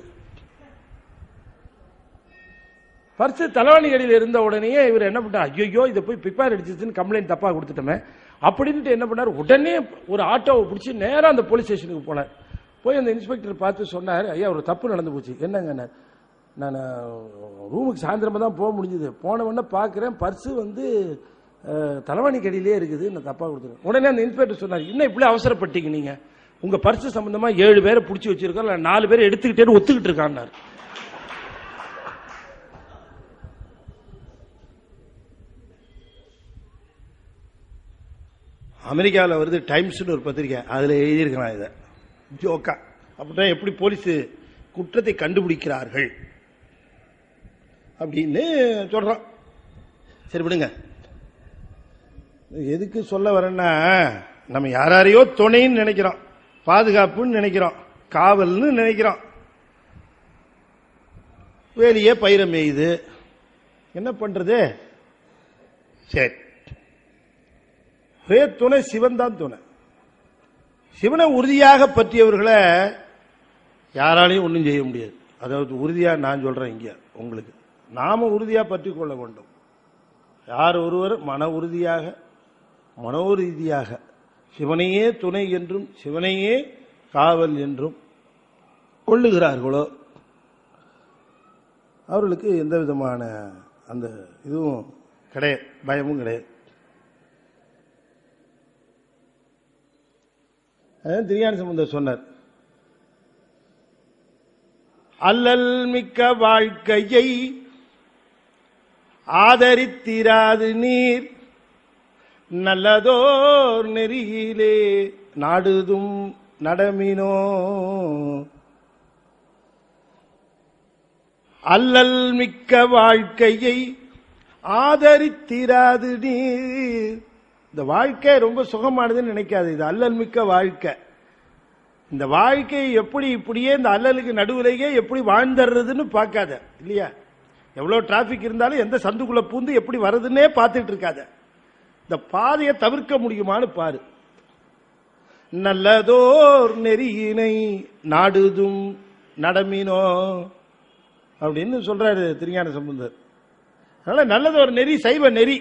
தலைவாணி அடியில் இருந்த உடனே இவர் என்ன பண்ணார், ஐயோ இதை போய் பிக் பாக்கெட் அடிச்சிச்சுன்னு கம்ப்ளைண்ட் தப்பா கொடுத்துட்டோமே அப்படின்ட்டு என்ன பண்ணார், உடனே ஒரு ஆட்டோவை பிடிச்சி நேராக அந்த போலீஸ் ஸ்டேஷனுக்கு போனார். போய் அந்த இன்ஸ்பெக்டர் பார்த்து சொன்னார், ஐயா ஒரு தப்பு நடந்து போச்சு. என்னங்க, நான் ரூமுக்கு சாயந்தரமா தான் போக முடிஞ்சது, போன உடனே பார்க்குறேன் பர்ஸு வந்து தலைவாணி கடியிலே இருக்குது, நான் தப்பா கொடுத்துருக்கேன். உடனே அந்த இன்ஸ்பெக்டர் சொன்னார், இன்னும் இப்படி அவசரப்பட்டீங்க, நீங்க உங்க பர்ஸு சம்பந்தமா 7 பேரை பிடிச்சி வச்சிருக்கோம், 4 பேரை எடுத்துக்கிட்டேன்னு ஒத்துக்கிட்டு இருக்கான்னாரு. அமெரிக்காவில் வருது டைம்ஸ்னு ஒரு பத்திரிக்கை, அதில் எழுதியிருக்கிறான் இதை ஜோக்கா. அப்படின்னா எப்படி போலீஸ் குற்றத்தை கண்டுபிடிக்கிறார்கள் அப்படின்னு சொல்றான். சரி விடுங்க, எதுக்கு சொல்ல வரேன்னா, நம்ம யாரையோ துணைன்னு நினைக்கிறோம், பாதுகாப்புன்னு நினைக்கிறோம், காவல்னு நினைக்கிறோம். வேலையே பயிர மேயுது, என்ன பண்றது? சரி, துணை சிவன் தான் துணை. சிவனை உறுதியாக பற்றியவர்களை யாராலையும் ஒன்றும் செய்ய முடியாது. அதாவது உறுதியா நான் சொல்றேன் இங்க உங்களுக்கு, நாம உறுதியா பற்றி கொள்ள வேண்டும். யார் ஒருவர் மனோரீதியாக சிவனையே துணை என்றும் சிவனையே காவல் என்றும் கொள்ளுகிறார்களோ அவர்களுக்கு எந்த விதமான அந்த இதுவும் கிடையாது, பயமும் கிடையாது. திருஞான சம்பந்தர் சொன்னார், அல்லல் மிக்க வாழ்க்கையை ஆதரித்திராது நீர் நல்லதோர் நெறியிலே நாடுதும் நடமினோ. அல்லல் மிக்க வாழ்க்கையை ஆதரித்திராது நீர். இந்த வாழ்க்கை ரொம்ப சுகமானதுன்னு நினைக்காது, இது அல்லல் மிக்க வாழ்க்கை. இந்த வாழ்க்கையை எப்படி இப்படியே இந்த அல்லலுக்கு நடுவுலையே எப்படி வாழ்ந்துடுறதுன்னு பார்க்காத, இல்லையா? எவ்வளவு டிராபிக் இருந்தாலும் எந்த சந்துக்குள்ள பூந்து எப்படி வருதுன்னே பார்த்துட்டு இருக்காத, இந்த பாதையை தவிர்க்க முடியுமான்னு பாரு. நல்லதோர் நெறியினை நாடுதும் நடமினோ அப்படின்னு சொல்றாரு திருஞான சம்பந்தர். அதனால நல்லதோர் நெறி சைவ நெறி.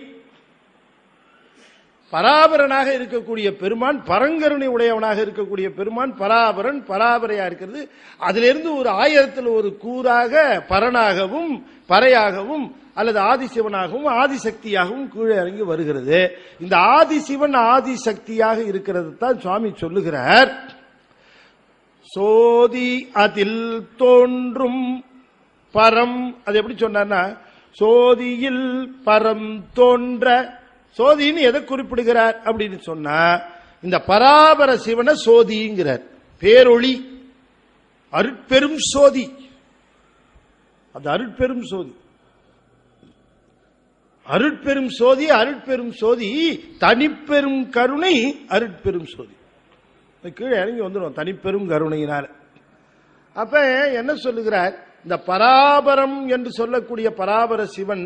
பராபரனாக இருக்கக்கூடிய பெருமான், பரங்கருணை உடையவனாக இருக்கக்கூடிய பெருமான் பராபரன், பராபரையா இருக்கிறது. அதிலிருந்து ஒரு ஆயிரத்தில் ஒரு கூறாக பரனாகவும் பறையாகவும் அல்லது ஆதிசிவனாகவும் ஆதிசக்தியாகவும் கீழே இறங்கி வருகிறது. இந்த ஆதிசிவன் ஆதிசக்தியாக இருக்கிறது தான் சுவாமி சொல்லுகிறார். சோதி அதில் தோன்றும் பரம். அது எப்படி சொன்னார்னா, சோதியில் பரம் தோன்ற. சோதின்னு எதை குறிப்பிடுகிறார் அப்படின்னு சொன்னா, இந்த பராபர சிவனை சோதிங்கிறார். பேரொளி, அருட்பெரும் சோதி. அது அருட்பெரும் சோதி, அருட்பெரும் சோதி, அருட்பெரும் சோதி, தனிப்பெரும் கருணை, அருட்பெரும் சோதி. கீழே இறங்கி வந்துடும் தனிப்பெரும் கருணையினால. அப்ப என்ன சொல்லுகிறார், இந்த பராபரம் என்று சொல்லக்கூடிய பராபர சிவன்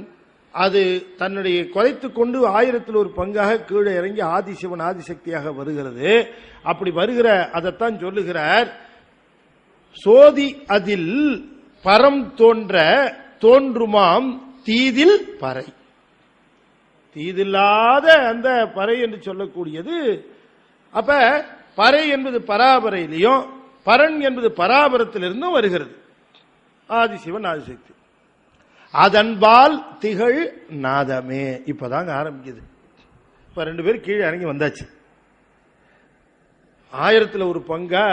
அது தன்னுடைய குறைத்துக் கொண்டு ஆயிரத்தில் ஒரு பங்காக கீழே இறங்கி ஆதிசிவன் ஆதிசக்தியாக வருகிறது. அப்படி வருகிற அதைத்தான் சொல்லுகிறார். சோதி அதில் பரம் தோன்ற தோன்றுமாம் தீதில் பறை. தீதில்லாத அந்த பறை என்று சொல்லக்கூடியது. அப்ப பறை என்பது பராபரையிலையும் பரன் என்பது பராபரத்திலிருந்தும் வருகிறது. ஆதிசிவன் ஆதிசக்தி. அதன்பால் திகழ் நாதமே. இப்பதாங்க ஆரம்பிக்குது. இப்ப 2 பேரும் கீழே இறங்கி வந்தாச்சு. 1000ல் ஒரு பங்கா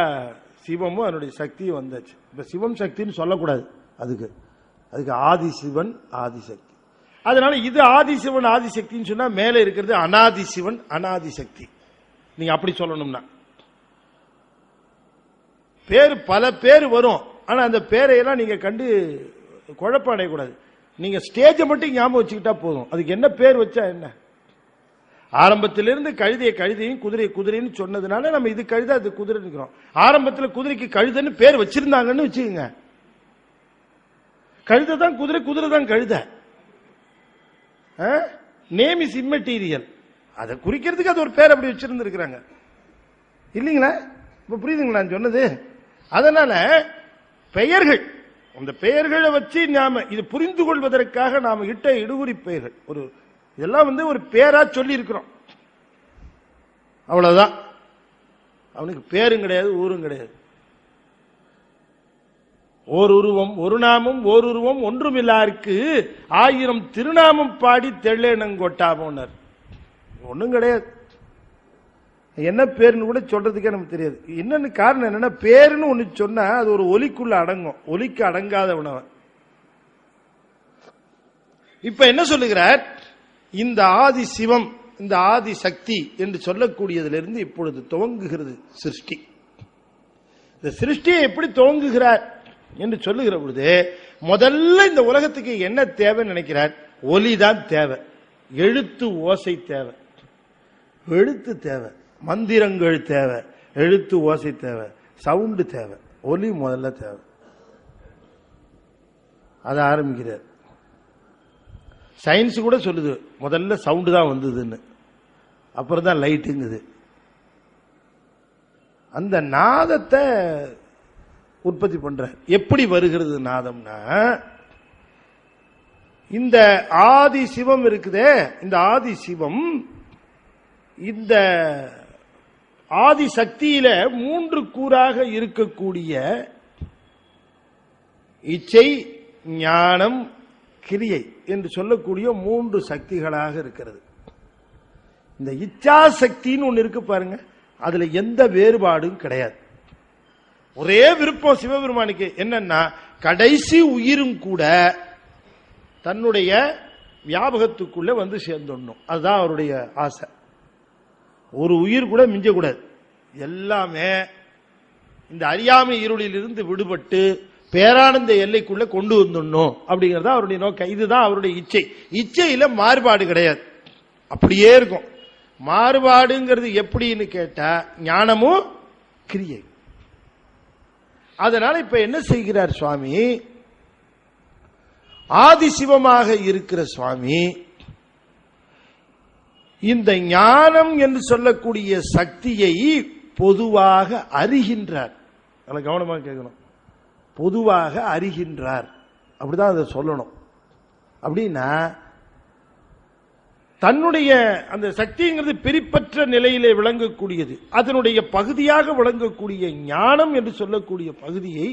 சிவமும் அதனுடைய சக்தியும் வந்தாச்சு. இப்ப சிவம் சக்தின்னு சொல்லக்கூடாது, அதுக்கு ஆதி சிவன் ஆதி சக்தி. அதனால இது ஆதி சிவன் ஆதி சக்தின்னு சொன்னா மேல இருக்கிறது அனாதி சிவன் அனாதி சக்தி. நீங்க அப்படி சொல்லணும்னா பேர் பல பேர் வரும். ஆனா அந்த பேரையெல்லாம் நீங்க கண்டு குழப்பம் அடையக்கூடாது. நீங்க ஸ்டேஜை மட்டும் ஞாபகம் வச்சுக்கிட்டா போதும். அதுக்கு என்ன பேர் வச்சா என்ன? ஆரம்பத்திலிருந்து கழுதையை கழுதையும் குதிரையை குதிரைன்னு சொன்னதுனால நம்ம இது கழுதை அது குதிரை இருக்கிறோம். ஆரம்பத்தில் குதிரைக்கு கழுதைன்னு பேர் வச்சிருந்தாங்கன்னு வச்சுக்கோங்க. கழுதை தான் குதிரை, குதிரை தான் கழுதை. Name is immaterial. அதை குறிக்கிறதுக்கு அது ஒரு பேர் அப்படி வச்சிருந்துருக்கிறாங்க இல்லைங்களா? இப்ப புரியுதுங்களா சொன்னது? அதனால பெயர்கள், அந்த பெயர்களை வச்சு நாம இது புரிந்து கொள்வதற்காக நாம இட்ட இடுகுறி பெயர்கள் ஒரு இதெல்லாம் ஒரு பேரா சொல்லி இருக்கிறோம். அவ்வளவுதான். அவனுக்கு பேரும் கிடையாது, ஊரும் கிடையாது. ஓர் உருவம் ஒரு நாமம் ஓர் உருவம் ஒன்றுமில்லாருக்கு 1000 திருநாமம் பாடி தெள்ளேனங்கொட்டாமோனர். ஒன்றும் கிடையாது. என்ன பேருன்னு கூட சொல்றதுக்கே நமக்கு தெரியாது. என்னன்னு காரணம் என்னன்னா, பேருன்னு ஒண்ணு சொன்னா அது ஒரு ஒலிக்குள்ள அடங்கும், ஒலிக்கு அடங்காத உணவன். இப்ப என்ன சொல்லுகிறார்? இந்த ஆதி சிவம் இந்த ஆதி சக்தி என்று சொல்லக்கூடியதிலிருந்து இப்பொழுது துவங்குகிறது சிருஷ்டி. இந்த சிருஷ்டியை எப்படி துவங்குகிறார் என்று சொல்லுகிற பொழுது முதல்ல இந்த உலகத்துக்கு என்ன தேவைன்னு நினைக்கிறார்? ஒலிதான் தேவை, எழுத்து ஓசை தேவை, எழுத்து தேவை, மந்திரங்கள் தேவை, எழுத்து ஓசை தேவை, சவுண்டு தேவை, ஒலி முதல்ல தேவை. அதை ஆரம்பிக்கிறார். சயின்ஸ் கூட சொல்லுது முதல்ல சவுண்டு தான் வந்ததுன்னு, அப்புறம் தான் லைட்டுங்குது. அந்த நாதத்தை உற்பத்தி பண்ற. எப்படி வருகிறது நாதம்னா, இந்த ஆதி சிவம் இருக்குதே, இந்த ஆதி சிவம் இந்த ஆதி சக்தியில 3 கூறாக இருக்கக்கூடிய இச்சை, ஞானம், கிரியை என்று சொல்லக்கூடிய 3 சக்திகளாக இருக்கிறது. இந்த இச்சா சக்தின்னு ஒண்ணு இருக்கு பாருங்க, அதுல எந்த வேறுபாடும் கிடையாது. ஒரே விருப்பம் சிவபெருமானுக்கு என்னன்னா, கடைசி உயிரும் கூட தன்னுடைய வியாபகத்துக்குள்ள வந்து சேர்ந்துடணும். அதுதான் அவருடைய ஆசை. ஒரு உயிர் கூட மிஞ்சக்கூடாது. எல்லாமே இந்த அறியாமை இருளில் இருந்து விடுபட்டு பேரானந்த எல்லைக்குள்ள கொண்டு வந்துடணும் அப்படிங்கறத அவருடைய நோக்கம். இதுதான் அவருடைய இச்சை. இச்சையில மாறுபாடு கிடையாது, அப்படியே இருக்கும். மாறுபாடுங்கிறது எப்படின்னு கேட்டா ஞானமும் கிரியை. அதனால இப்ப என்ன செய்கிறார் சுவாமி? ஆதிசிவமாக இருக்கிற சுவாமி இந்த ஞானம் என்று சொல்லக்கூடிய சக்தியை பொதுவாக அறிகின்றார். நல்ல கவனமாக கேட்கணும். பொதுவாக அறிகின்றார், அப்படிதான் அதை சொல்லணும். அப்படின்னா தன்னுடைய அந்த சக்திங்கிறது பிரிப்பற்ற நிலையிலே விளங்கக்கூடியது, அதனுடைய பகுதியாக விளங்கக்கூடிய ஞானம் என்று சொல்லக்கூடிய பகுதியை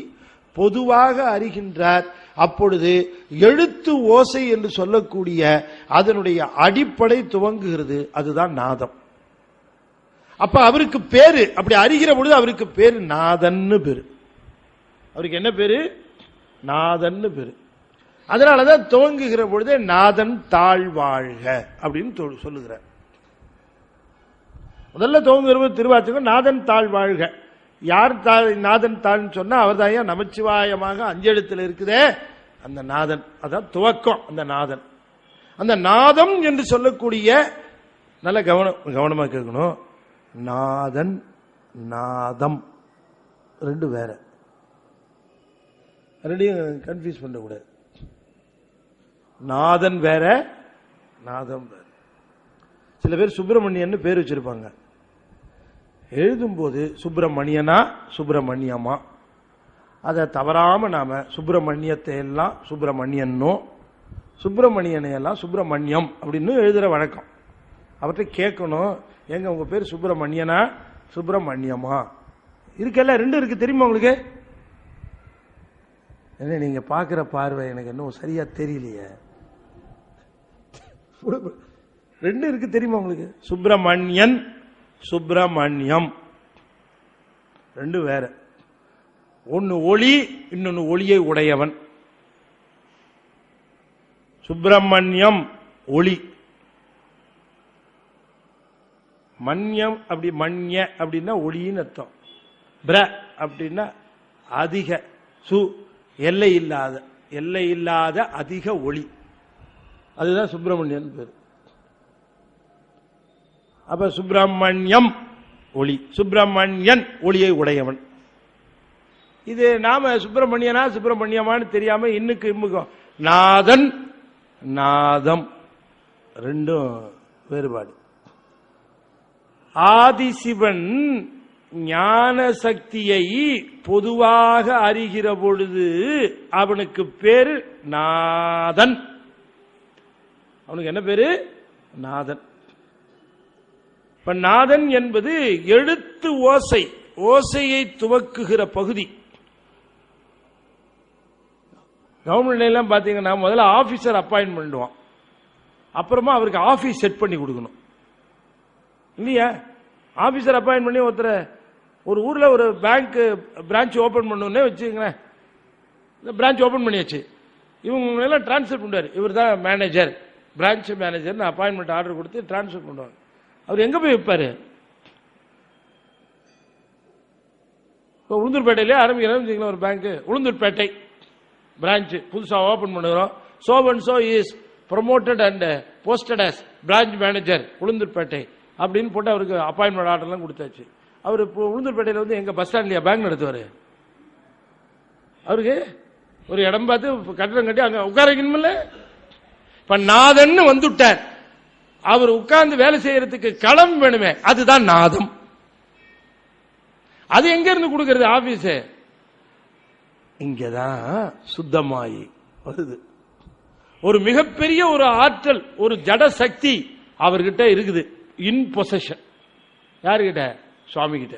பொதுவாக அறிகின்றார். அப்பொழுது எழுத்து ஓசை என்று சொல்லக்கூடிய அதனுடைய அடிப்படை துவங்குகிறது, அதுதான் நாதம். அப்ப அவருக்கு பேரு, அப்படி அறிகிற பொழுது அவருக்கு பேரு நாதன்னு பேரு. அவருக்கு என்ன பேரு? நாதன்னு பேரு. அதனாலதான் துவங்குகிற பொழுதே நாதன் தாழ்வாழ்க அப்படின்னு சொல்லுகிறார். முதல்ல துவங்குகிற திருவாச்சகம் நாதன் தாழ்வாழ்க. யார் நாதன் தாழ்ன்னு சொன்னா அவர் தான் நமச்சிவாயமாக 5 எழுத்துல இருக்குதே அந்த நாதன். அதான் துவக்கம். அந்த நாதன், அந்த நாதம் என்று சொல்லக்கூடிய, நல்ல கவனமா கேட்கணும். நாதன் நாதம் 2 வேற, ரெண்டையும் கன்ஃபியூஸ் பண்ணக்கூடாது. நாதன் வேற, நாதம் வேற. சில பேர் சுப்பிரமணியன்னு பேர் வச்சிருப்பாங்க. எழுதும் போது சுப்பிரமணியனா சுப்பிரமணியமா, அதை தவறாம நாம சுப்பிரமணியத்தை எல்லாம் சுப்பிரமணியனோ சுப்பிரமணியனை எல்லாம் சுப்பிரமணியம் அப்படின்னு எழுதுற வழக்கம். அவற்றை கேட்கணும், எங்க உங்க பேர் சுப்பிரமணியனா சுப்பிரமணியமா இருக்கல்ல? 2 இருக்கு, தெரியுமா உங்களுக்கு? என்ன நீங்க பாக்குற பார்வை எனக்கு இன்னும் சரியா தெரியலையே. ரெண்டு இருக்கு தெரியுமா உங்களுக்கு? சுப்பிரமணியன், சுப்பிரமணியம் ரெண்டு வேற. ஒன்னு ஒளி, இன்னொன்னு ஒளியை உடையவன். சுப்பிரமணியம் ஒளி, மன்யம் அப்படி மன்ய அப்படின்னா ஒளின்னு அர்த்தம். பிர அப்படின்னா அதிக, சு எல்லை இல்லாத, எல்லை இல்லாத அதிக ஒளி, அதுதான் சுப்பிரமணியன் பேரு. அப்ப சுப்பிரமணியம் ஒளி, சுப்பிரமணியன் ஒளியை உடையவன். இது நாம சுப்பிரமணியனா சுப்பிரமணியமானு தெரியாம இன்னுக்கு இம்முக்கும் நாதன் நாதம் ரெண்டும் வேறுபாடு. ஆதிசிவன் ஞான சக்தியை பொதுவாக அறிகிற பொழுது அவனுக்கு பேரு நாதன். அவனுக்கு என்ன பேரு? நாதன். இப்ப நாதன் என்பது எழுத்து ஓசை, ஓசையை துவக்குகிற பகுதி. கவர்மெண்ட் எல்லாம் பாத்தீங்கன்னா முதல்ல ஆபீசர் அப்பாயின்ட் பண்ணுவான், அப்புறமா அவருக்கு ஆபீஸ் செட் பண்ணி கொடுக்கணும் இல்லையா? ஆபீசர் அப்பாயின்ட் பண்ணி ஒருத்தர் ஒரு ஊர்ல ஒரு பேங்க் பிரான்ச் ஓபன் பண்ணணும்னே வச்சுங்களேன், பிரான்ச் ஓபன் பண்ணியாச்சு, இவங்க எல்லாம் டிரான்ஸ்ஃபர் பண்ணுவார். இவர் தான் manager, branch manager appointment order கொடுத்து டிரான்ஸ்ஃபர் பண்ணுவாங்க. அவர் எங்க போய் வைப்பாரு? உளுந்தூர்பேட்டையிலே ஆரம்பிக்கிறோம் ஒரு பேங்க், உளுந்தூர்பேட்டை பிரான்ச் புதுசா ஓபன் பண்ணுகிறோம். So and so is promoted and posted as branch manager Ulundurpet அப்படின்னு போட்டு அவருக்கு அப்பாயின்மெண்ட் ஆர்டர்லாம் கொடுத்தாச்சு. அவர் உளுந்தூர்பேட்டையில் வந்து எங்க பஸ் ஸ்டாண்ட்லயா பேங்க் நடத்துவாரு? அவருக்கு ஒரு இடம் பார்த்து கட்டடம் கட்டி அங்க உட்காரக்கணுமில்ல. இப்ப நாதன் வந்துட்டார், அவர் உட்கார்ந்து வேலை செய்யறதுக்கு களம் வேணுமே, அதுதான் நாதம். அது எங்க இருந்து கொடுக்கிறது? ஆபீஸ் இங்கதான் சுத்தமாயி வருது. ஒரு மிகப்பெரிய ஒரு ஆற்றல், ஒரு ஜட சக்தி அவர்கிட்ட இருக்குது. இன் பொசஷன் யாருகிட்ட? சுவாமி கிட்ட.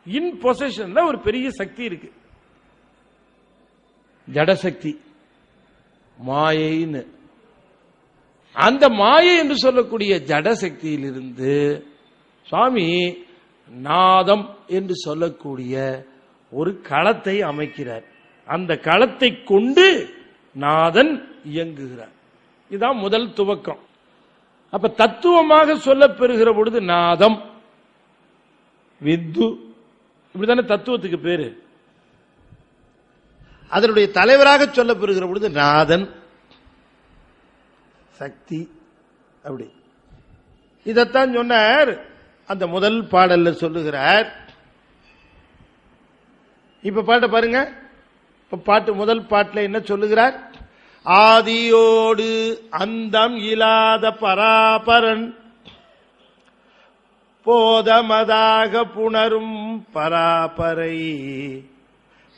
இன் பொசஷன்ல ஒரு பெரிய சக்தி இருக்கு, ஜடசக்தி, மாயைன்னு. அந்த மாயை என்று சொல்லக்கூடிய ஜடசக்தியிலிருந்து சுவாமி நாதம் என்று சொல்லக்கூடிய ஒரு களத்தை அமைக்கிறார். அந்த களத்தை கொண்டு நாதன் இயங்குகிறார். இதுதான் முதல் துவக்கம். அப்ப தத்துவமாக சொல்ல பெறுகிற பொழுது நாதம், வித்து, இப்படித்தானே தத்துவத்துக்கு பேரு. அதனுடைய தலைவராக சொல்ல பெறுகிற பொழுது நாதன், சக்தி. அப்படி இதத்தான் சொன்னார் அந்த முதல் பாடல்ல சொல்லுகிறார். இப்ப பாட்ட பாருங்க. இப்ப பாட்டு முதல் பாட்டுல என்ன சொல்லுகிறார்? ஆதியோடு அந்தம் இல்லாத பராபரன் போதமதாக புணரும் பராபரை.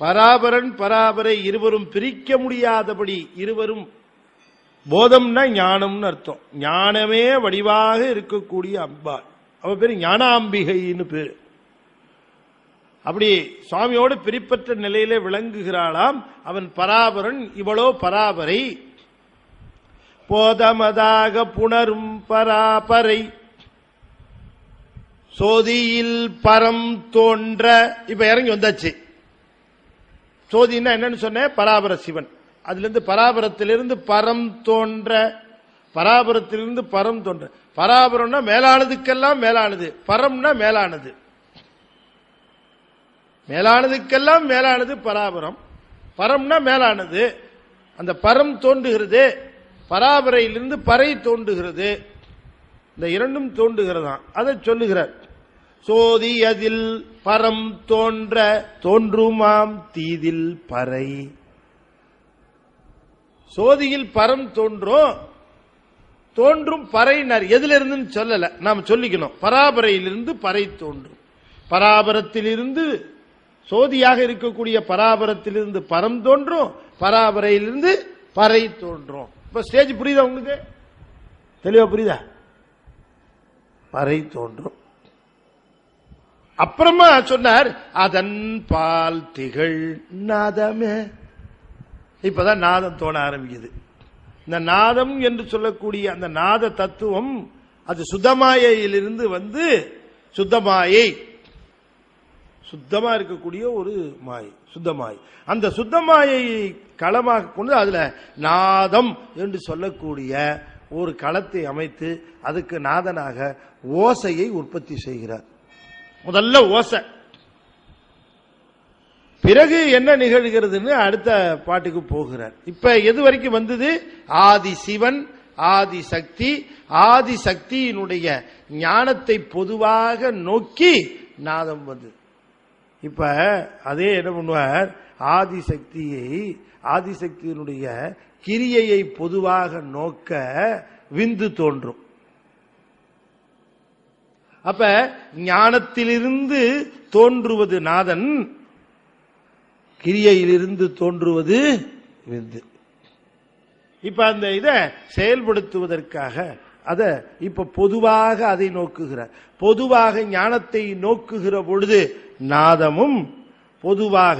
பராபரன் பராபரை இருவரும் பிரிக்க முடியாதபடி, இருவரும் போதம்னா ஞானம்னு அர்த்தம். ஞானமே வடிவாக இருக்கக்கூடிய அம்பாள், அவ பேரு ஞானாம்பிகைன்னு பேரு. அப்படி சுவாமியோடு பிரிப்பற்ற நிலையிலே விளங்குகிறாளாம். அவன் பராபரன், இவளோ பராபரை. போதமதாக புணரும் பராபரை சோதியில் பரம் தோன்ற. இப்ப இறங்கி வந்தாச்சு. சோதினா என்னன்னு சொன்ன? பராபர சிவன். அதுல இருந்து பராபரத்திலிருந்து பரம் தோன்ற, பராபரத்திலிருந்து பரம் தோன்ற. பராபரம்னா மேலானதுக்கெல்லாம் மேலானது, பரம்னா மேலானது, மேலானதுக்கெல்லாம் மேலானது பராபரம். பரம்னா மேலானது. அந்த பரம் தோன்றுகிறது, பராபரையிலிருந்து பறை தோன்றுகிறது. இந்த இரண்டும் தோன்றுகிறதாம். அதை சொல்லுகிறார். சோதி அதில் பரம் தோன்ற தோன்றுமாம் தீதில் பறை. சோதியில் பரம் தோன்றும், தோன்றும் பறையினர் எதுல இருந்து சொல்லல, நாம் சொல்லிக்கணும். பராபரையிலிருந்து பறை தோன்றும். பராபரத்திலிருந்து சோதியாக இருக்கக்கூடிய பராபரத்திலிருந்து பரம் தோன்றும், பராபரையிலிருந்து பறை தோன்றும். இப்ப ஸ்டேஜ் புரியுதா உங்களுக்கு? தெளிவா புரியுதா? பறை தோன்றும். அப்புறமா சொன்னார் அதன் பால் திகழ் நாதமே. இப்பதான் நாதம் தோண ஆரம்பிக்குது. இந்த நாதம் என்று சொல்லக்கூடிய அந்த நாத தத்துவம் அது சுத்தமாயையிலிருந்து வந்து சுத்தமாயை, சுத்தமா இருக்கக்கூடிய ஒரு மாயை, சுத்தமாயை. அந்த சுத்தமாயை களமாக கொண்டு அதுல நாதம் என்று சொல்லக்கூடிய ஒரு களத்தை அமைத்து அதுக்கு நாதனாக ஓசையை உற்பத்தி செய்கிறார். முதல்ல ஓசை, பிறகு என்ன நிகழ்கிறதுன்னு அடுத்த பாட்டுக்கு போகிறார். இப்ப எது வரைக்கும் வந்தது? ஆதி சிவன், ஆதி சக்தி, ஆதி சக்தியினுடைய ஞானத்தை பொதுவாக நோக்கி நாதம் வந்து. இப்ப அதே என்ன பண்ணுவார்? ஆதிசக்தியினுடைய கிரியையை பொதுவாக நோக்க விந்து தோன்றும். அப்ப ஞானத்திலிருந்து தோன்றுவது நாதன், கிரியையிலிருந்து தோன்றுவது விந்து. இப்ப அந்த இதை செயல்படுத்துவதற்காக அத இப்ப பொதுவாக அதை நோக்குகிறார். பொதுவாக ஞானத்தை நோக்குகிற பொழுது நாதமும், பொதுவாக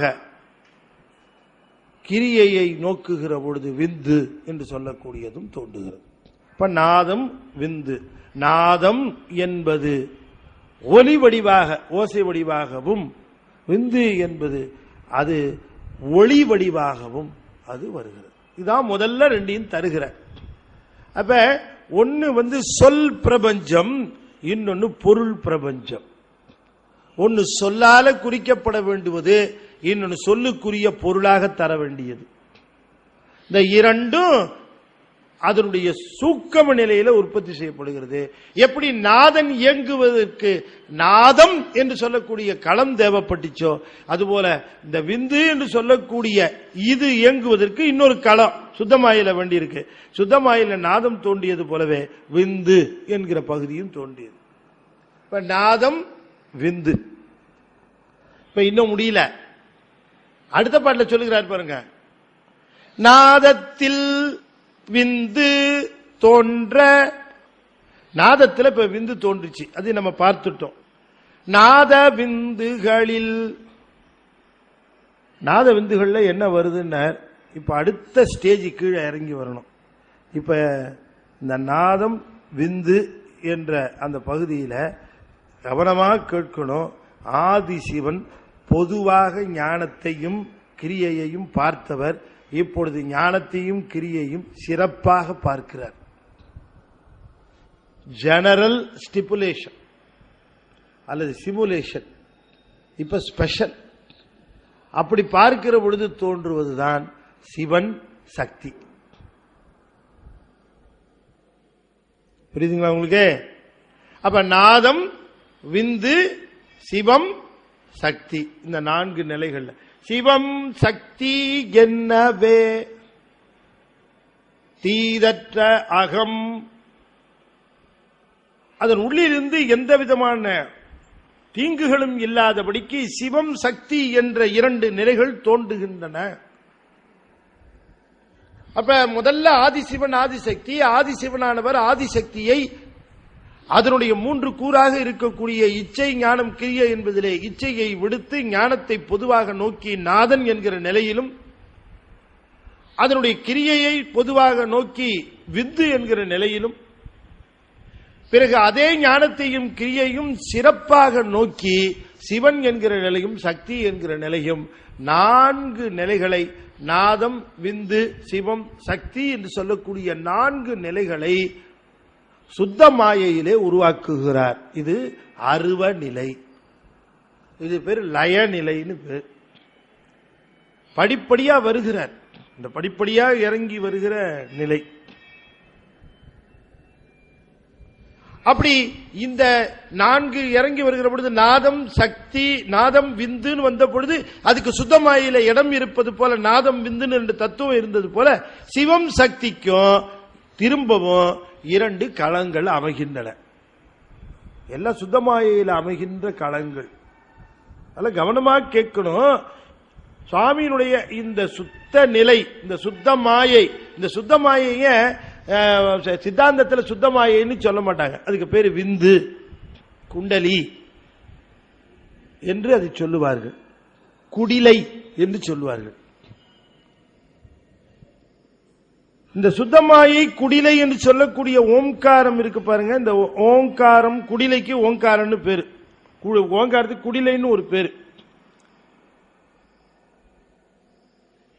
கிரியையை நோக்குகிற பொழுது விந்து என்று சொல்லக்கூடியதும் தோன்றுகிறது. இப்ப நாதம் விந்து. நாதம் என்பது ஒலி வடிவாக, ஓசை வடிவாகவும், விந்து என்பது அது ஒளி வடிவாகவும் அது வருகிறது. இதான் முதல்ல ரெண்டையும் தருகிற. அப்ப ஒன்னு வந்து சொல் பிரபஞ்சம், இன்னொன்னு பொருள் பிரபஞ்சம். ஒன்னு சொல்லால குறிக்கப்பட வேண்டுவது, இன்னொன்னு சொல்லுக்குரிய பொருளாக தர வேண்டியது. இந்த இரண்டும் அதனுடைய சூக்கம நிலையில உற்பத்தி செய்யப்படுகிறது. எப்படி நாதன் இயங்குவதற்கு நாதம் என்று சொல்லக்கூடிய களம் தேவைப்பட்டுச்சோ, அதுபோல இந்த விந்து என்று சொல்லக்கூடிய இது இயங்குவதற்கு இன்னொரு களம் சுத்தமாயில வேண்டி இருக்கு. சுத்தமாயில நாதம் தோன்றியது போலவே விந்து என்கிற பகுதியும் தோன்றியது. இப்ப நாதம் விந்து. இப்ப இன்னும் முடியல, அடுத்த பாட்டில் சொல்லுகிறார் பாருங்க. நாதத்தில் விந்து தோன்ற, நாதத்தில் இப்ப விந்து தோன்றுச்சு, அது நம்ம பார்த்துட்டோம். நாத விந்துகளில், நாத விந்துகள்ல என்ன வருதுன்னு இப்ப அடுத்த ஸ்டேஜ் கீழே இறங்கி வரணும். இப்ப இந்த நாதம் விந்து என்ற அந்த பகுதியில கவனமாக கேட்கணும். ஆதிசிவன் பொதுவாக ஞானத்தையும் கிரியையையும் பார்த்தவர், இப்பொழுது ஞானத்தையும் கிரியையும் சிறப்பாக பார்க்கிறார். ஜெனரல் ஸ்டிபுலேஷன் அல்லது சிமுலேஷன், இப்ப ஸ்பெஷல். அப்படி பார்க்கிற பொழுது தோன்றுவதுதான் சிவன் சக்தி. புரியுதுங்களா உங்களுக்கு? அப்ப நாதம் விந்து சிவம் சக்தி, இந்த 4 நிலைகள்ல சிவம் சக்தி என்னவே தீதற்ற அகம், அதன் உள்ளிருந்து எந்த விதமான தீங்குகளும் இல்லாதபடிக்கு சிவம் சக்தி என்ற 2 நிலைகள் தோன்றுகின்றன. அப்ப முதல்ல ஆதிசிவன் ஆதிசக்தி, ஆதிசிவனானவர் ஆதிசக்தியை அதனுடைய 3 கூறாக இருக்கக்கூடிய இச்சை ஞானம் கிரியை என்பதிலே இச்சையை விடுத்து ஞானத்தை பொதுவாக நோக்கி நாதன் என்கிற நிலையிலும், அதனுடைய கிரியையை பொதுவாக நோக்கி விந்து என்கிற நிலையிலும், பிறகு அதே ஞானத்தையும் கிரியையும் சிறப்பாக நோக்கி சிவன் என்கிற நிலையும் சக்தி என்கிற நிலையும் 4 நிலைகளை, நாதம் விந்து சிவம் சக்தி என்று சொல்லக்கூடிய 4 நிலைகளை சுத்த மாயையிலே உருவாக்குகிறார். இது அருவ நிலை, இது பேர் லய நிலைன்னு பேர். படிப்படியா வருகிறார், இந்த படிப்படியா இறங்கி வருகிற நிலை. அப்படி இந்த 4 இறங்கி வருகிற பொழுது நாதம் சக்தி, நாதம் விந்துன்னு வந்த பொழுது அதுக்கு சுத்தமாயில இடம் இருப்பது போல, நாதம் விந்துன்னு 2 தத்துவம் இருந்தது போல சிவம் சக்திக்கும் திரும்பவும் 2 களங்கள் அமைகின்றன. எல்லாம் சுத்தமாயில அமைகின்ற களங்கள். அதெல்லாம் கவனமாக கேட்கணும். சுவாமியினுடைய இந்த சுத்த நிலை, இந்த சுத்த மாயை, இந்த சுத்த மாயைய சித்தாந்தத்தில் சுத்த மாயைன்னு சொல்ல மாட்டாங்க. அதுக்கு பேரு விந்து குண்டலி என்று அதை சொல்லுவார்கள், குடிலை என்று சொல்லுவார்கள். இந்த சுத்தமாயை குடிலை என்று சொல்லக்கூடிய ஓம்காரம் இருக்கு பாருங்க. இந்த ஓங்காரம் குடிலைக்கு ஓங்காரம்னு பேரு, ஓங்காரத்துக்கு குடிலைன்னு ஒரு பேரு.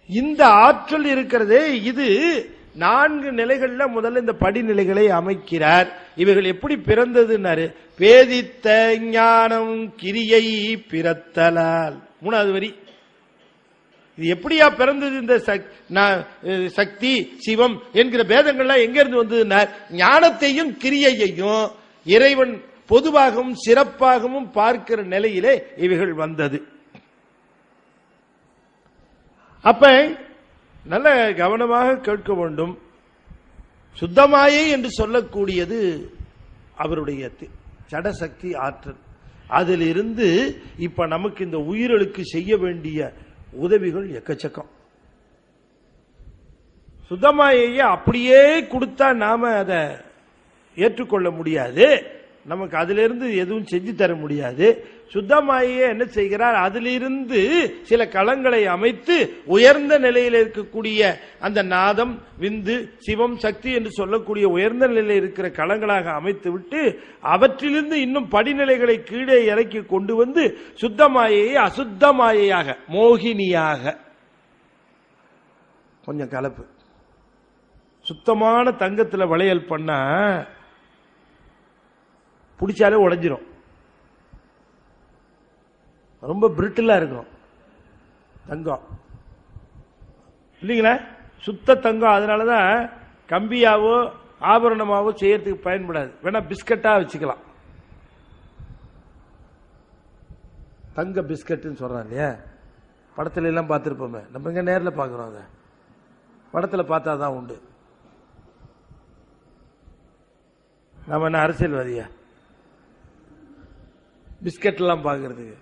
இந்த ஆற்றல் இருக்கிறதே, இது 4 நிலைகள்ல முதல்ல இந்த படிநிலைகளை அமைக்கிறார். இவைகள் எப்படி பிறந்ததுன்னாரு, பேதித்த ஞானம் கிரியை பிறத்தலால். 3வது வரி. இது எப்படியா பிறந்தது? இந்த சக்தி சிவம் என்கிற பேதங்கள்லாம் எங்க இருந்து வந்ததுன்னா, ஞானத்தையும் கிரியையையும் இறைவன் பொதுவாகவும் சிறப்பாகவும் பார்க்கிற நிலையிலே இவைகள் வந்தது. அப்ப நல்ல கவனமாக கேட்க வேண்டும். சுத்தமாயை என்று சொல்லக்கூடியது அவருடைய ஜடசக்தி ஆற்றல். அதிலிருந்து இப்ப நமக்கு இந்த உயிர்களுக்கு செய்ய வேண்டிய உதவிகள் எக்கச்சக்கம். சுத்தமாயையே அப்படியே கொடுத்தா நாம அதை ஏற்றுக்கொள்ள முடியாது, நமக்கு அதிலிருந்து எதுவும் செஞ்சு தர முடியாது. சுத்தமாயே என்ன செய்கிறார், அதிலிருந்து சில களங்களை அமைத்து உயர்ந்த நிலையில் இருக்கக்கூடிய அந்த நாதம் விந்து சிவம் சக்தி என்று சொல்லக்கூடிய உயர்ந்த நிலையில் இருக்கிற களங்களாக அமைத்து விட்டு அவற்றிலிருந்து இன்னும் படிநிலைகளை கீழே இறக்கி கொண்டு வந்து சுத்தமாயையை அசுத்தமாயையாக மோகினியாக கொஞ்சம் கலப்பு. சுத்தமான தங்கத்துல வளையல் பண்ணா பிடிச்சாலே உடைஞ்சிரும், ரொம்ப பிரிட்டிலா இருக்கும் தங்கம் இல்லைங்களா, சுத்த தங்கம். அதனாலதான் கம்பியாவோ ஆபரணமாவோ செய்யறதுக்கு பயன்படாது, வேணா பிஸ்கட்டா வச்சுக்கலாம். தங்க பிஸ்கட்னு சொல்றாங்க இல்லையா, படத்துல எல்லாம் பார்த்திருப்போமே, நம்ம இங்க நேரில் பார்க்கிறோம், அதை படத்துல பார்த்தாதான் உண்டு. நம்ம என்ன அரசியல்வாதியா பிஸ்கட் எல்லாம் பார்க்கறதுக்கு?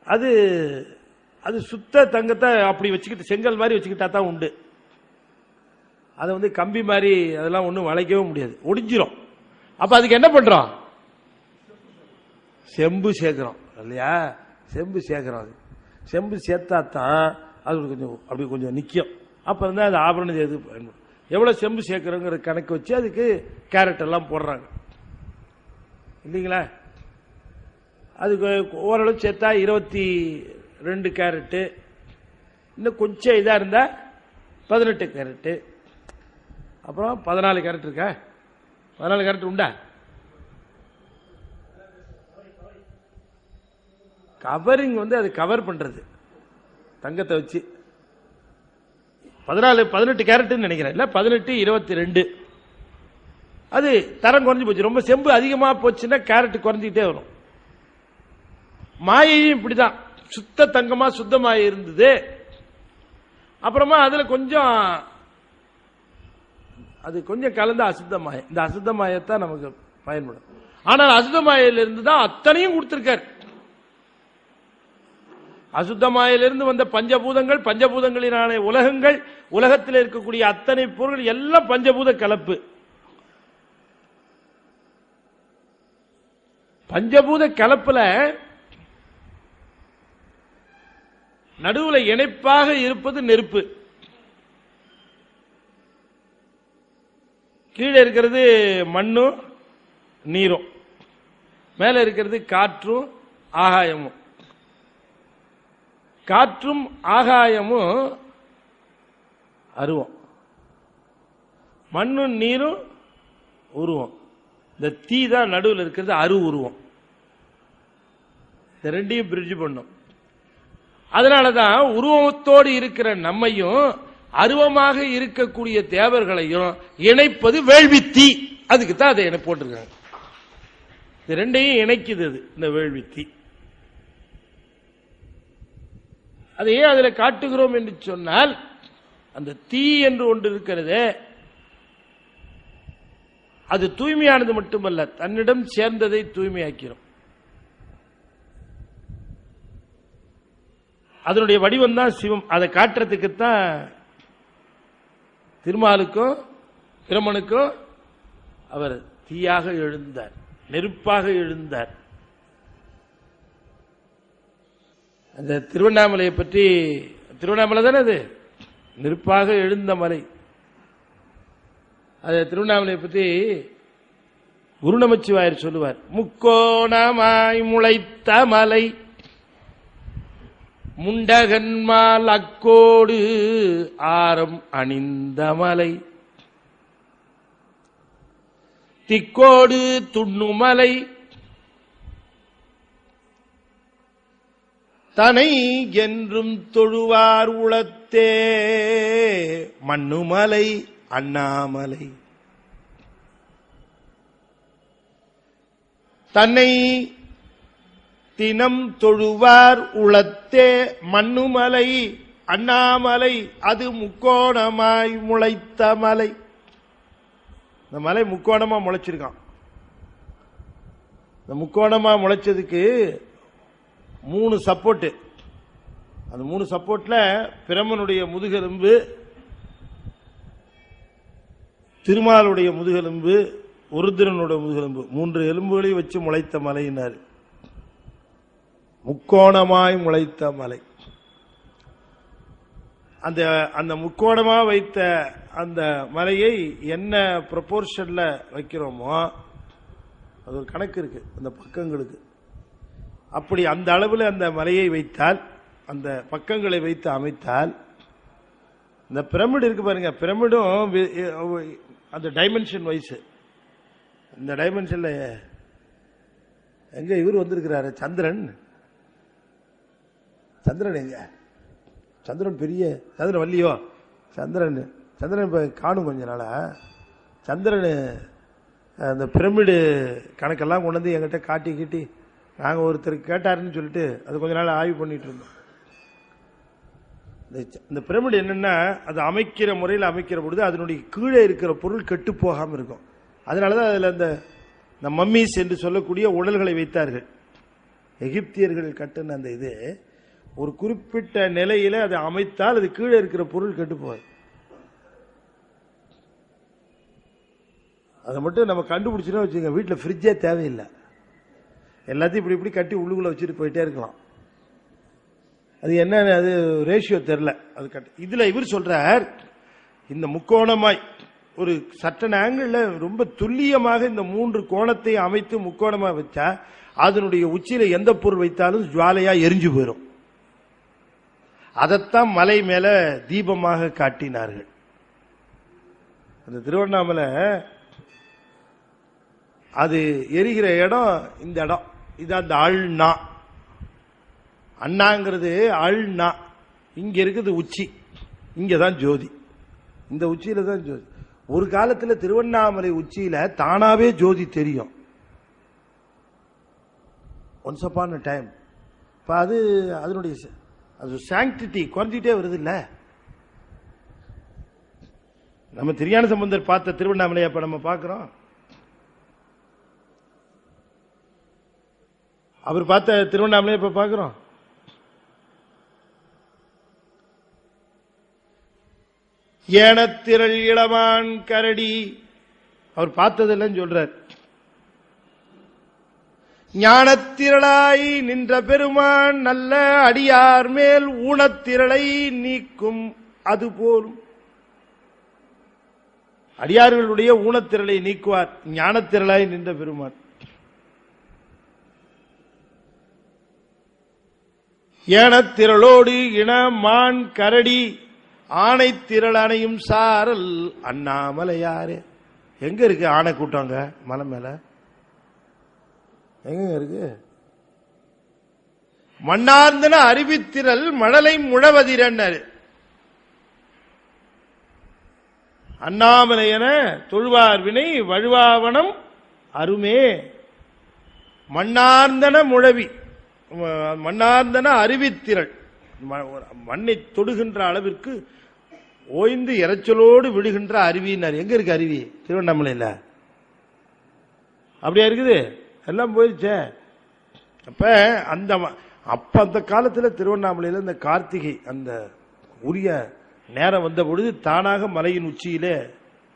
அது அது சுத்த தங்கத்தை அப்படி வச்சுக்கிட்டு செங்கல் மாதிரி வச்சுக்கிட்டா தான் உண்டு. அதை கம்பி மாதிரி அதெல்லாம் ஒன்றும் வளைக்கவே முடியாது, ஒடிஞ்சிரும். அப்ப அதுக்கு என்ன பண்றோம், செம்பு சேர்க்கிறோம் இல்லையா, செம்பு சேர்க்கிறோம். அது செம்பு சேர்த்தா தான் அது கொஞ்சம் அப்படி கொஞ்சம் நிற்கும். அப்புறம் தான் அது ஆபரணம் செய்து பயன்படும். எவ்வளவு செம்பு சேர்க்கிறோங்கிற கணக்கு வச்சு அதுக்கு கேரட் எல்லாம் போடுறாங்க இல்லைங்களா. அதுக்கு ஓரளவு சேர்த்தா 22 கேரட்டு, இன்னும் கொஞ்சம் இதா இருந்தா 18 கேரட்டு, அப்புறம் 14 கேரட் இருக்கா, 14 கேரட் உண்டா? கவரிங் அது கவர் பண்றது தங்கத்தை வச்சு 18 கேரட்னு நினைக்கிறேன், இல்ல 18 22. அது தரம் குறைஞ்சு போச்சு. ரொம்ப செம்பு அதிகமா போச்சுன்னா கேரட் குறைஞ்சிக்கிட்டே வரும். மாயையும் இப்படிதான், சுத்த தங்கமா சுத்தமாய் இருந்தது. அப்புறமா அதுல கொஞ்சம் அது கொஞ்சம் கலந்த அசுத்தமாய, இந்த அசுத்தமாயத்தான் நமக்கு பயன்படும். ஆனால் அசுத்தமாயிலிருந்து தான் அத்தனையும் கொடுத்திருக்கார். அசுத்தமாயிலிருந்து வந்த பஞ்சபூதங்கள், பஞ்சபூதங்களினான உலகங்கள், உலகத்தில் இருக்கக்கூடிய அத்தனை பொருள்கள் எல்லாம் பஞ்சபூத கலப்பு. பஞ்சபூத கலப்புல நடுவுல இணைப்பாக இருப்பது நெருப்பு, கீழே இருக்கிறது மண்ணும் நீரும், மேல இருக்கிறது காற்றும் ஆகாயமும். காற்றும் ஆகாயமும் அருவம், மண்ணும் நீரும் உருவம். இந்த தீ தான் நடுவில் இருக்கிறது அரு உருவம். இந்த ரெண்டையும் பிரிட்ஜ் பண்ணும். அதனாலதான் உருவத்தோடு இருக்கிற நம்மையும் அருவமாக இருக்கக்கூடிய தேவர்களையும் இணைப்பது வேள்வித்தி. அதுக்கு தான் அதை போட்டிருக்காங்க. இந்த ரெண்டையும் இணைக்குது இந்த வேள்வித்தி. அதை ஏன் அதில் காட்டுகிறோம் என்று சொன்னால், அந்த தீ என்று ஒன்று இருக்கிறது, அது தூய்மையானது மட்டுமல்ல, தன்னிடம் சேர்ந்ததை தூய்மையாக்கிறோம். அதனுடைய வடிவம் தான் சிவம். அதை காட்டுறதுக்குத்தான் திருமாலுக்கும் பிரமனுக்கும் அவர் தீயாக எழுந்தார், நெருப்பாக எழுந்தார். அந்த திருவண்ணாமலையை பற்றி, திருவண்ணாமலை தானே அது, நெருப்பாக எழுந்த மலை. அது திருவண்ணாமலையை பற்றி குருநமச்சிவாயர் சொல்லுவார். முக்கோணமாய் முளைத்த மலை, முண்டகன்மால் அக்கோடு ஆரம் அணிந்த மலை, திக்கோடு துண்ணுமலை, தனை என்றும் தொழுவார் உளத்தே மண்ணுமலை அண்ணாமலை. தன்னை தினம் தொழுவார் உளத்தே மண்ணுமலை அண்ணாமலை, அது முக்கோணமாய் முளைத்த மலை. இந்த மலை முக்கோணமா முளைச்சிருக்கான். இந்த முக்கோணமா முளைச்சதுக்கு 3 சப்போர்ட். அந்த 3 சப்போர்ட்ல பிரமனுடைய முதுகெலும்பு, திருமாலுடைய முதுகெலும்பு, உருத்திரனுடைய முதுகெலும்பு, 3 எலும்புகளையும் வச்சு முளைத்த மலையினார். முக்கோணமாய் முளைத்த மலை. அந்த அந்த முக்கோணமா வைத்த அந்த மலையை என்ன ப்ரொபோர்ஷன்ல வைக்கிறோமோ அது ஒரு கணக்கு இருக்கு அந்த பக்கங்களுக்கு. அப்படி அந்த அளவில் அந்த மலையை வைத்தால், அந்த பக்கங்களை வைத்து அமைத்தால், இந்த பிரமிடு இருக்கு பாருங்க, பிரமிடும் அந்த டைமென்ஷன் வைஸ், இந்த டைமென்ஷன்ல எங்க இவர் வந்திருக்கிறாரு, சந்திரன். சந்திரன் எங்க? சந்திரன் பெரிய சந்திரன் வள்ளியோ? சந்திரன் இப்ப காணும் கொஞ்ச நாளா. சந்திரன் அந்த பிரமிடு கணக்கெல்லாம் கொண்டு வந்து எங்கிட்ட காட்டி நாங்கள் ஒருத்தர் கேட்டாருன்னு சொல்லிட்டு அது கொஞ்ச நாள் ஆய்வு பண்ணிட்டு இருந்தோம். இந்த பிரமிடு என்னன்னா, அது அமைக்கிற முறையில் அமைக்கிற பொழுது அதனுடைய கீழே இருக்கிற பொருள் கெட்டு போகாமல் இருக்கும். அதனாலதான் அதில் அந்த மம்மீஸ் என்று சொல்லக்கூடிய உடல்களை வைத்தார்கள். எகிப்தியர்கள் கட்டின அந்த இது ஒரு குறிப்பிட்ட நிலையில அதை அமைத்தால் அது கீழே இருக்கிற பொருள் கெட்டு போகாது. அதை மட்டும் நம்ம கண்டுபிடிச்சுன்னா வச்சுங்க, வீட்டில் ஃப்ரிட்ஜே தேவையில்லை. எல்லாத்தையும் இப்படி கட்டி உள்ளுக்குள்ள வச்சுட்டு போயிட்டே இருக்கலாம். அது என்ன, அது ரேஷியோ தெரியல. அது கட்டு. இதுல இவர் சொல்றார், இந்த முக்கோணமாய் ஒரு சட்டன் ஆங்கிள் ரொம்ப துல்லியமாக இந்த 3 கோணத்தை அமைத்து முக்கோணமா வச்சா அதனுடைய உச்சியில எந்த பொருள் வைத்தாலும் ஜுவாலையா எரிஞ்சு போயிடும். அதைத்தான் மலை மேல தீபமாக காட்டினார்கள். அந்த திருவண்ணாமலை அது எரிகிற இடம் இந்த இடம். இது அந்த அல்னா, அண்ணாங்கிறது அல்னா. இங்க இருக்குது உச்சி, இங்கதான் ஜோதி, இந்த உச்சியில தான் ஜோதி. ஒரு காலத்துல திருவண்ணாமலை உச்சியில தானாவே ஜோதி தெரியும். Once upon a time. இப்ப அது அதனுடைய அது சாங்டிட்டி குறைஞ்சிட்டே வருது இல்ல. நம்ம திருஞான சம்பந்தர் பார்த்த திருவண்ணாமலையை அப்ப நம்ம பார்க்கிறோம். அவர் பார்த்த திருவண்ணாமலையை இப்ப பார்க்கிறோம். ஏனத்திரள் இளமான் கரடி அவர் பார்த்ததெல்லாம் சொல்றார். ஞானத்திரளாய் நின்ற பெருமான் நல்ல அடியார் மேல் ஊனத்திரளை நீக்கும். அதுபோலும் அடியார்களுடைய ஊனத்திரளை நீக்குவார் ஞானத்திரளாய் நின்ற பெருமான். ஏனத்திரளோடு இன மான் கரடி ஆணை திரள் அணையும் சாரல் அண்ணாமலையாரே. எங்க இருக்கு ஆணை கூட்டாங்க? மலை மேல எங்க இருக்கு? மண்ணார்ந்தன அறிவித்திரல் மழலை முழவதிரன்னர். அண்ணாமலையன தொழுவார் வினை வழுவாவனம் அருமே. மண்ணார்ந்தன முழவி, மண்ணார்ந்தன அறிவித்திரள், மண்ணை தொடுகின்ற அளவிற்கு ஓய்ந்து இறைச்சலோடு விடுகின்ற அருவினார். எங்க இருக்கு அருவி? திருவண்ணாமலையில். அப்படியா இருக்குது? எல்லாம் போயிருச்சே. அப்ப அந்த காலத்தில் திருவண்ணாமலையில் இந்த கார்த்திகை அந்த உரிய நேரம் வந்த பொழுது தானாக மலையின் உச்சியிலே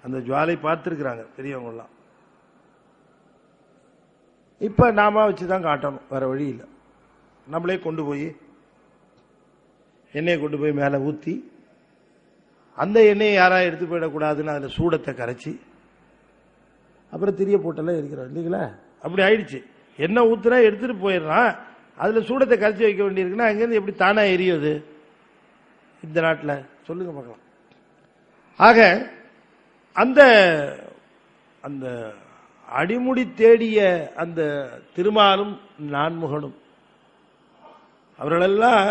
அந்த ஜுவாலை பார்த்திருக்கிறாங்க பெரியவங்க எல்லாம். இப்ப நாம வச்சுதான் காட்டணும், வேற வழி இல்லை. நம்மளே கொண்டு போய் எண்ணெயை கொண்டு போய் மேலே ஊற்றி அந்த எண்ணெயை யாராவது எடுத்து போயிடக்கூடாதுன்னு அதில் சூடத்தை கரைச்சி அப்புறம் திரிய போட்டெல்லாம் இருக்கிறோம் இல்லைங்களா? அப்படி ஆயிடுச்சு. எண்ணெய் ஊத்துனா எடுத்துட்டு போயிடறான், அதில் சூடத்தை கரைச்சி வைக்க வேண்டியிருக்குன்னா அங்கேருந்து எப்படி தானா எரியுது இந்த நாட்டில்? சொல்லுங்க பார்க்கலாம். ஆக அந்த அந்த அடிமுடி தேடிய அந்த திருமாலும் நான்முகனும் அவர்களெல்லாம்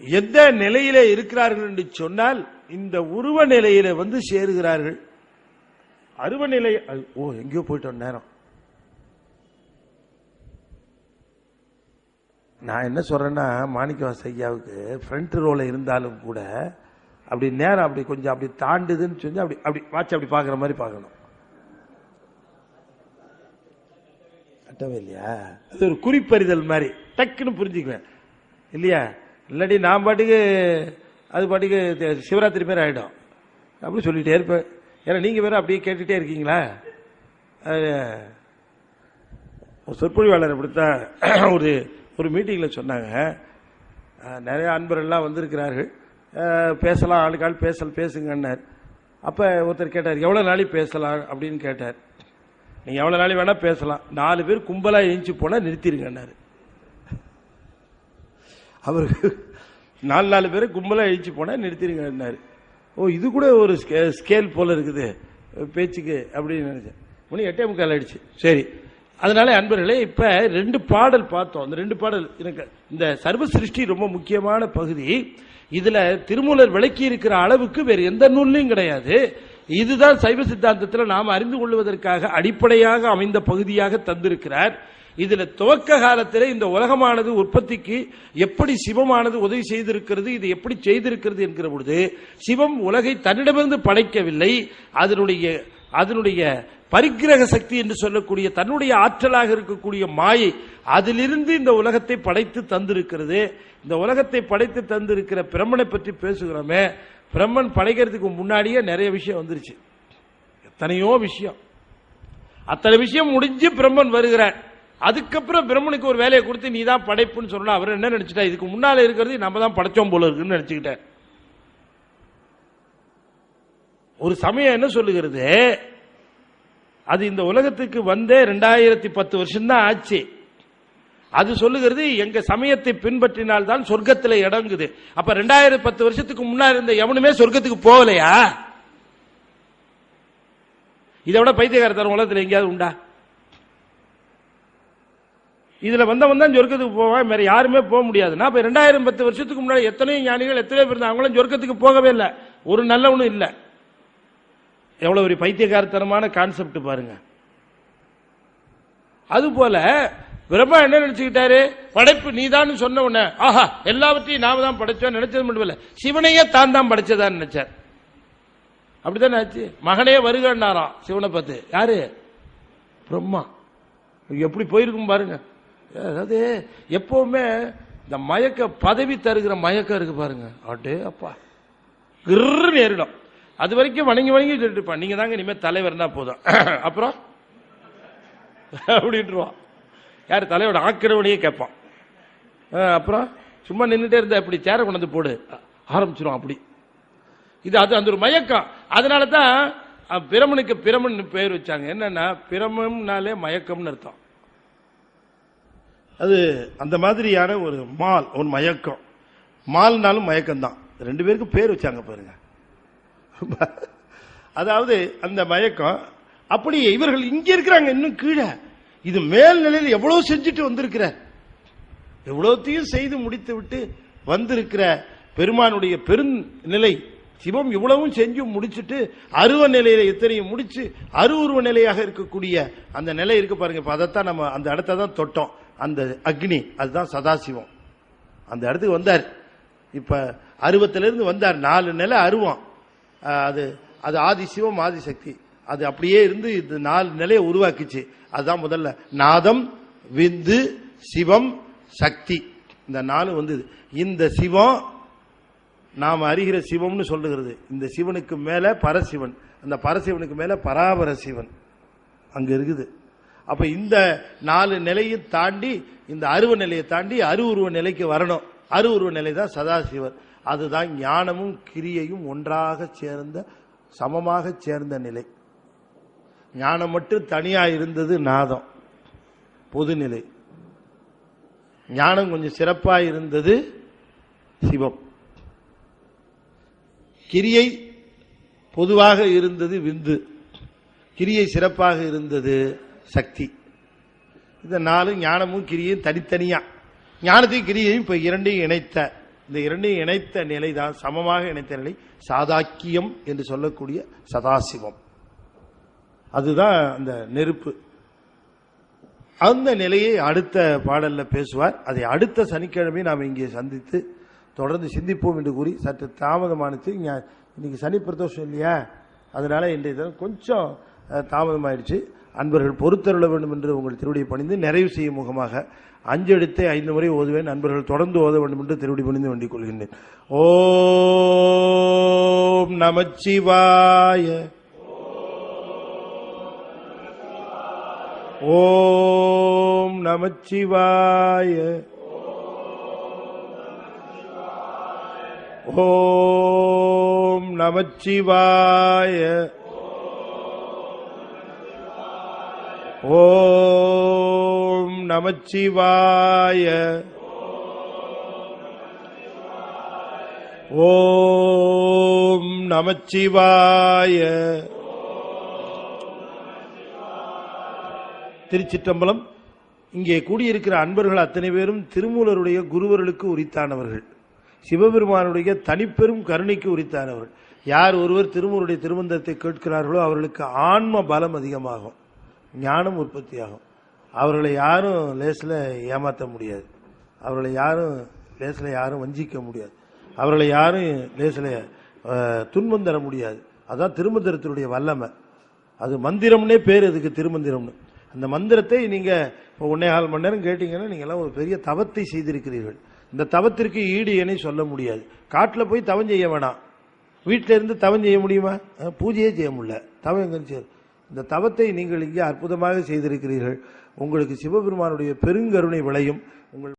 எந்த நிலையில இருக்கிறார்கள் என்று சொன்னால் இந்த உருவ நிலையில வந்து சேருகிறார்கள். அருவ நிலை எங்கேயோ போயிட்டோம் நேரம். நான் என்ன சொல்றேன்னா, மாணிக்கவாச ஐயாவுக்கு ஃப்ரண்ட் ரோல இருந்தாலும் கூட அப்படி நேரம் அப்படி கொஞ்சம் அப்படி தாண்டுதுன்னு சொல்லி அப்படி அப்படி வாட்ச் அப்படி பாக்குற மாதிரி பார்க்கணும். கட்டவே இல்லையா? அது ஒரு குறிப்பறிதல் மாதிரி டக்குன்னு புரிஞ்சுக்குவேன் இல்லையா? இல்லாட்டி நான் பாட்டுக்கு அது பாட்டுக்கு சிவராத்திரி பேர் ஆயிடும் அப்படி சொல்லிட்டே இருப்பேன். ஏன்னா நீங்க வேற அப்படியே கேட்டுட்டே இருக்கீங்களா? சொற்பொழிவாளர் அப்படித்தான் ஒரு ஒரு மீட்டிங்ல சொன்னாங்க. நிறைய அன்பர்கள்லாம் வந்திருக்கிறார்கள், பேசலாம், ஆளுக்கால் பேசுங்கன்னார். அப்ப ஒருத்தர் கேட்டார், எவ்வளவு நாளைக்கு பேசலாம் அப்படின்னு கேட்டார். நீங்க எவ்வளவு நாளைக்கு வேணா பேசலாம், 4 பேர் கும்பலா எழுந்து போனா நிறுத்திருங்கன்னாரு. அவருக்கு 4 பேர் கும்பலா எழுந்து போனா நிறுத்திருங்கன்னாரு. ஓ, இது கூட ஒரு ஸ்கேல் போல இருக்குது பேச்சுக்கு அப்படின்னு நினைச்சேன். மணி 8:45 ஆயிடுச்சு. சரி, அதனால அன்பர்களே, இப்ப 2 பாடல் பார்த்தோம். அந்த 2 பாடல் எனக்கு இந்த சர்வ சிருஷ்டி ரொம்ப முக்கியமான பகுதி. இதுல திருமூலர் விளக்கி இருக்கிற அளவுக்கு வேறு எந்த நூல்லையும் கிடையாது. இதுதான் சைவ சித்தாந்தத்தில் நாம் அறிந்து கொள்வதற்காக அடிப்படையாக அமைந்த பகுதியாக தந்திருக்கிறார். இதுல துவக்க காலத்திலே இந்த உலகமானது உற்பத்திக்கு எப்படி சிவமானது உதவி செய்திருக்கிறது, இது எப்படி செய்திருக்கிறது என்கிற பொழுது, சிவம் உலகை தன்னிடமிருந்து படைக்கவில்லை, அதனுடைய பரிக்கிரக சக்தி என்று சொல்லக்கூடிய தன்னுடைய ஆற்றலாக இருக்கக்கூடிய மாயை, அதிலிருந்து இந்த உலகத்தை படைத்து தந்திருக்கிறது. இந்த உலகத்தை படைத்து தந்திருக்கிற பிரம்மனை பற்றி பேசுகிறோமே, பிரம்மன் படைக்கிறதுக்கு முன்னாடியே நிறைய விஷயம் வந்துருச்சு. எத்தனையோ விஷயம், அத்தனை விஷயம் முடிஞ்சு பிரம்மன் வருகிறார். அதுக்கப்புறம் பிரம்மனுக்கு ஒரு வேலையை கொடுத்து நீ தான் படைப்புன்னு சொன்னா அவர் என்ன நினைச்சிட்டா, இதுக்கு முன்னால இருக்கிறது நம்ம தான் படைச்சோம் போல இருக்குன்னு நினைச்சுக்கிட்டார். ஒரு சமயம் என்ன சொல்லுகிறது, அது இந்த உலகத்துக்கு வந்தே 2010 வருஷம் தான் ஆச்சு. அது சொல்லுகிறது எங்க சமயத்தை பின்பற்றினால் தான் சொர்க்கத்தில் இடங்குது. அப்ப 2010 வருஷத்துக்கு முன்னாடி இருந்த எவனுமே சொர்க்கத்துக்கு போகலையா? இதை விட பைத்தியக்காரத்தனம் உலகத்தில் எங்கேயாவது உண்டா? இதுல வந்தவன் தான் சொர்க்கத்துக்கு போவான், வேற யாருமே போக முடியாதுன்னா அப்ப 2010 வருஷத்துக்கு முன்னாடி எத்தனையோ ஞானிகள் எத்தனையோ பேர் அவங்களும் சொர்க்கத்துக்கு போகவே இல்லை, ஒரு நல்லவனும் இல்லை. எவ்வளவு ஒரு பைத்தியக்காரத்தனமான கான்செப்ட் பாருங்க. அது போல பிரம்மா என்ன நினைச்சுக்கிட்டாரு, படைப்பு நீதான் சொன்ன உடனே ஆஹா எல்லாவற்றையும் நாம தான் படைச்சோம் நினைச்சது மட்டும் இல்ல, சிவனையே தான் தான் படைச்சதான் நினைச்சார். அப்படித்தானே ஆச்சு. மகனே வருகன்னாராம் சிவனை பார்த்து. யாரு? பிரம்மா. எப்படி போயிருக்கும் பாருங்க. அதாவது எப்பவுமே இந்த மயக்க பதவி தருகிற மயக்கம் இருக்கு பாருங்க, அடே அப்பா கிர்னு ஏறிடும். அது வரைக்கும் வணங்கி வணங்கி சொல்லிட்டு இருப்பான், நீங்க தாங்க இனிமேல் தலைவர்னா போதும், அப்புறம் அப்படின்ட்டுருவான். யார் தலையோட ஆக்கிரவனையே கேட்பான். அப்புறம் சும்மா நின்றுட்டே இருந்தா எப்படி சேர கொண்டு போடு ஆரம்பிச்சிடும். அப்படி இது அது அந்த ஒரு மயக்கம். அதனால தான் பிரமனுக்கு பிரமன் பெயர் வச்சாங்க. என்னன்னா பிரமம்னாலே மயக்கம்னு அர்த்தம். அது அந்த மாதிரியான ஒரு மால், ஒரு மயக்கம். மால்னாலும் மயக்கம் தான். 2 பேருக்கு பேர் வச்சாங்க பாருங்க. அதாவது அந்த மயக்கம். அப்படி இவர்கள் இங்க இருக்கிறாங்க, இன்னும் கீழே இது மேல் நிலையில் எவ்வளவு செஞ்சுட்டு வந்திருக்கிறார், எவ்வளவுத்தையும் செய்து முடித்து விட்டு வந்திருக்கிற பெருமானுடைய பெருநிலை சிவம் இவ்வளவும் செஞ்சு முடிச்சுட்டு அருவ நிலையில எத்தனையும் முடிச்சு அருவுருவ நிலையாக இருக்கக்கூடிய அந்த நிலை இருக்கு பாருங்க. இப்ப அதைத்தான் நம்ம அந்த இடத்த தான் தொட்டோம். அந்த அக்னி அதுதான் சதாசிவம். அந்த இடத்துக்கு வந்தார். இப்ப அருவத்திலிருந்து வந்தார். 4 நிலை அருவம். அது அது ஆதி சிவம் ஆதி சக்தி. அது அப்படியே இருந்து இந்த 4 நிலையை உருவாக்கிச்சு. அதுதான் முதல்ல நாதம் விந்து சிவம் சக்தி. இந்த 4 வந்தது. இந்த சிவம் நாம் அறிகிற சிவம்னு சொல்லுகிறது. இந்த சிவனுக்கு மேல பரசிவன், அந்த பரசிவனுக்கு மேல பராபர சிவன் அங்க இருக்குது. அப்ப இந்த 4 நிலையை தாண்டி இந்த அருவ நிலையை தாண்டி அருவுருவ நிலைக்கு வரணும். அருவுருவ நிலை தான் சதாசிவர். அதுதான் ஞானமும் கிரியையும் ஒன்றாக சேர்ந்த சமமாக சேர்ந்த நிலை. ஞானம் மட்டும் தனியா இருந்தது நாதம் பொதுநிலை. ஞானம் கொஞ்சம் சிறப்பாக இருந்தது சிவம். கிரியை பொதுவாக இருந்தது விந்து. கிரியை சிறப்பாக இருந்தது சக்தி. இந்த நாலு ஞானமும் கிரியையும் தனித்தனியா, ஞானத்தையும் கிரியையும் இப்ப இரண்டையும் இணைத்த, இந்த இரண்டையும் இணைத்த நிலை தான் சமமாக இணைத்த நிலை சாதாக்கியம் என்று சொல்லக்கூடிய சதாசிவம். அதுதான் அந்த நெருப்பு. அந்த நிலையை அடுத்த பாடல்ல பேசுவார். அதை அடுத்த சனிக்கிழமை நாம் இங்கே சந்தித்து தொடர்ந்து சிந்திப்போம் என்று கூறி சற்று தாமதமானது. இன்னைக்கு சனி பிரதோஷம் இல்லையா, அதனால இன்றைய தினம் கொஞ்சம் தாமதமாயிடுச்சு. அன்பர்கள் பொறுத்தருள வேண்டும் என்று உங்கள் திருவடியை பணிந்து நிறைவு செய்யும் முகமாக 5 எழுத்தை 5 முறை ஓதுவேன். அன்பர்கள் தொடர்ந்து ஓத வேண்டும் என்று திருவடி பணிந்து வேண்டிக் கொள்கின்றேன். ஓம் நமச்சிவாய. ஓம் நமச்சிவாய. ஓம் நமச்சிவாய. ஓம் நமச்சிவாய. ஓம் நமச்சிவாய. திருச்சிற்றம்பலம். இங்கே கூடியிருக்கிற அன்பர்கள் அத்தனை பேரும் திருமூலருடைய குருவர்களுக்கு உரித்தானவர்கள், சிவபெருமானுடைய தனிப்பெரும் கருணைக்கு உரித்தானவர்கள். யார் ஒருவர் திருமூலருடைய திருமந்திரத்தை கேட்கிறார்களோ அவர்களுக்கு ஆன்ம பலம் அதிகமாகும், ஞானம் உற்பத்தியாகும். அவர்களை யாரும் லேசில் ஏமாற்ற முடியாது, அவர்களை யாரும் லேசில் யாரும் வஞ்சிக்க முடியாது, அவர்களை யாரும் லேசில் துன்பம் தர முடியாது. அதான் திருமந்திரத்தினுடைய வல்லமை. அது மந்திரம்னே பேர், அதுக்கு திருமந்திரம்னு. அந்த மந்திரத்தை நீங்க இப்போ 1.25 மணி நேரம் கேட்டீங்கன்னா நீங்க எல்லாம் ஒரு பெரிய தவத்தை செய்திருக்கிறீர்கள். இந்த தவத்திற்கு ஈடு என சொல்ல முடியாது. காட்டில் போய் தவம் செய்ய வேணாம், வீட்டில இருந்து தவம் செய்ய முடியுமா? பூஜையே செய்ய முடியல, தவம் எங்க செய்ய? இந்த தவத்தை நீங்கள் இங்கே அற்புதமாக செய்திருக்கிறீர்கள். உங்களுக்கு சிவபெருமானுடைய பெருங்கருணை விளையும். உங்கள்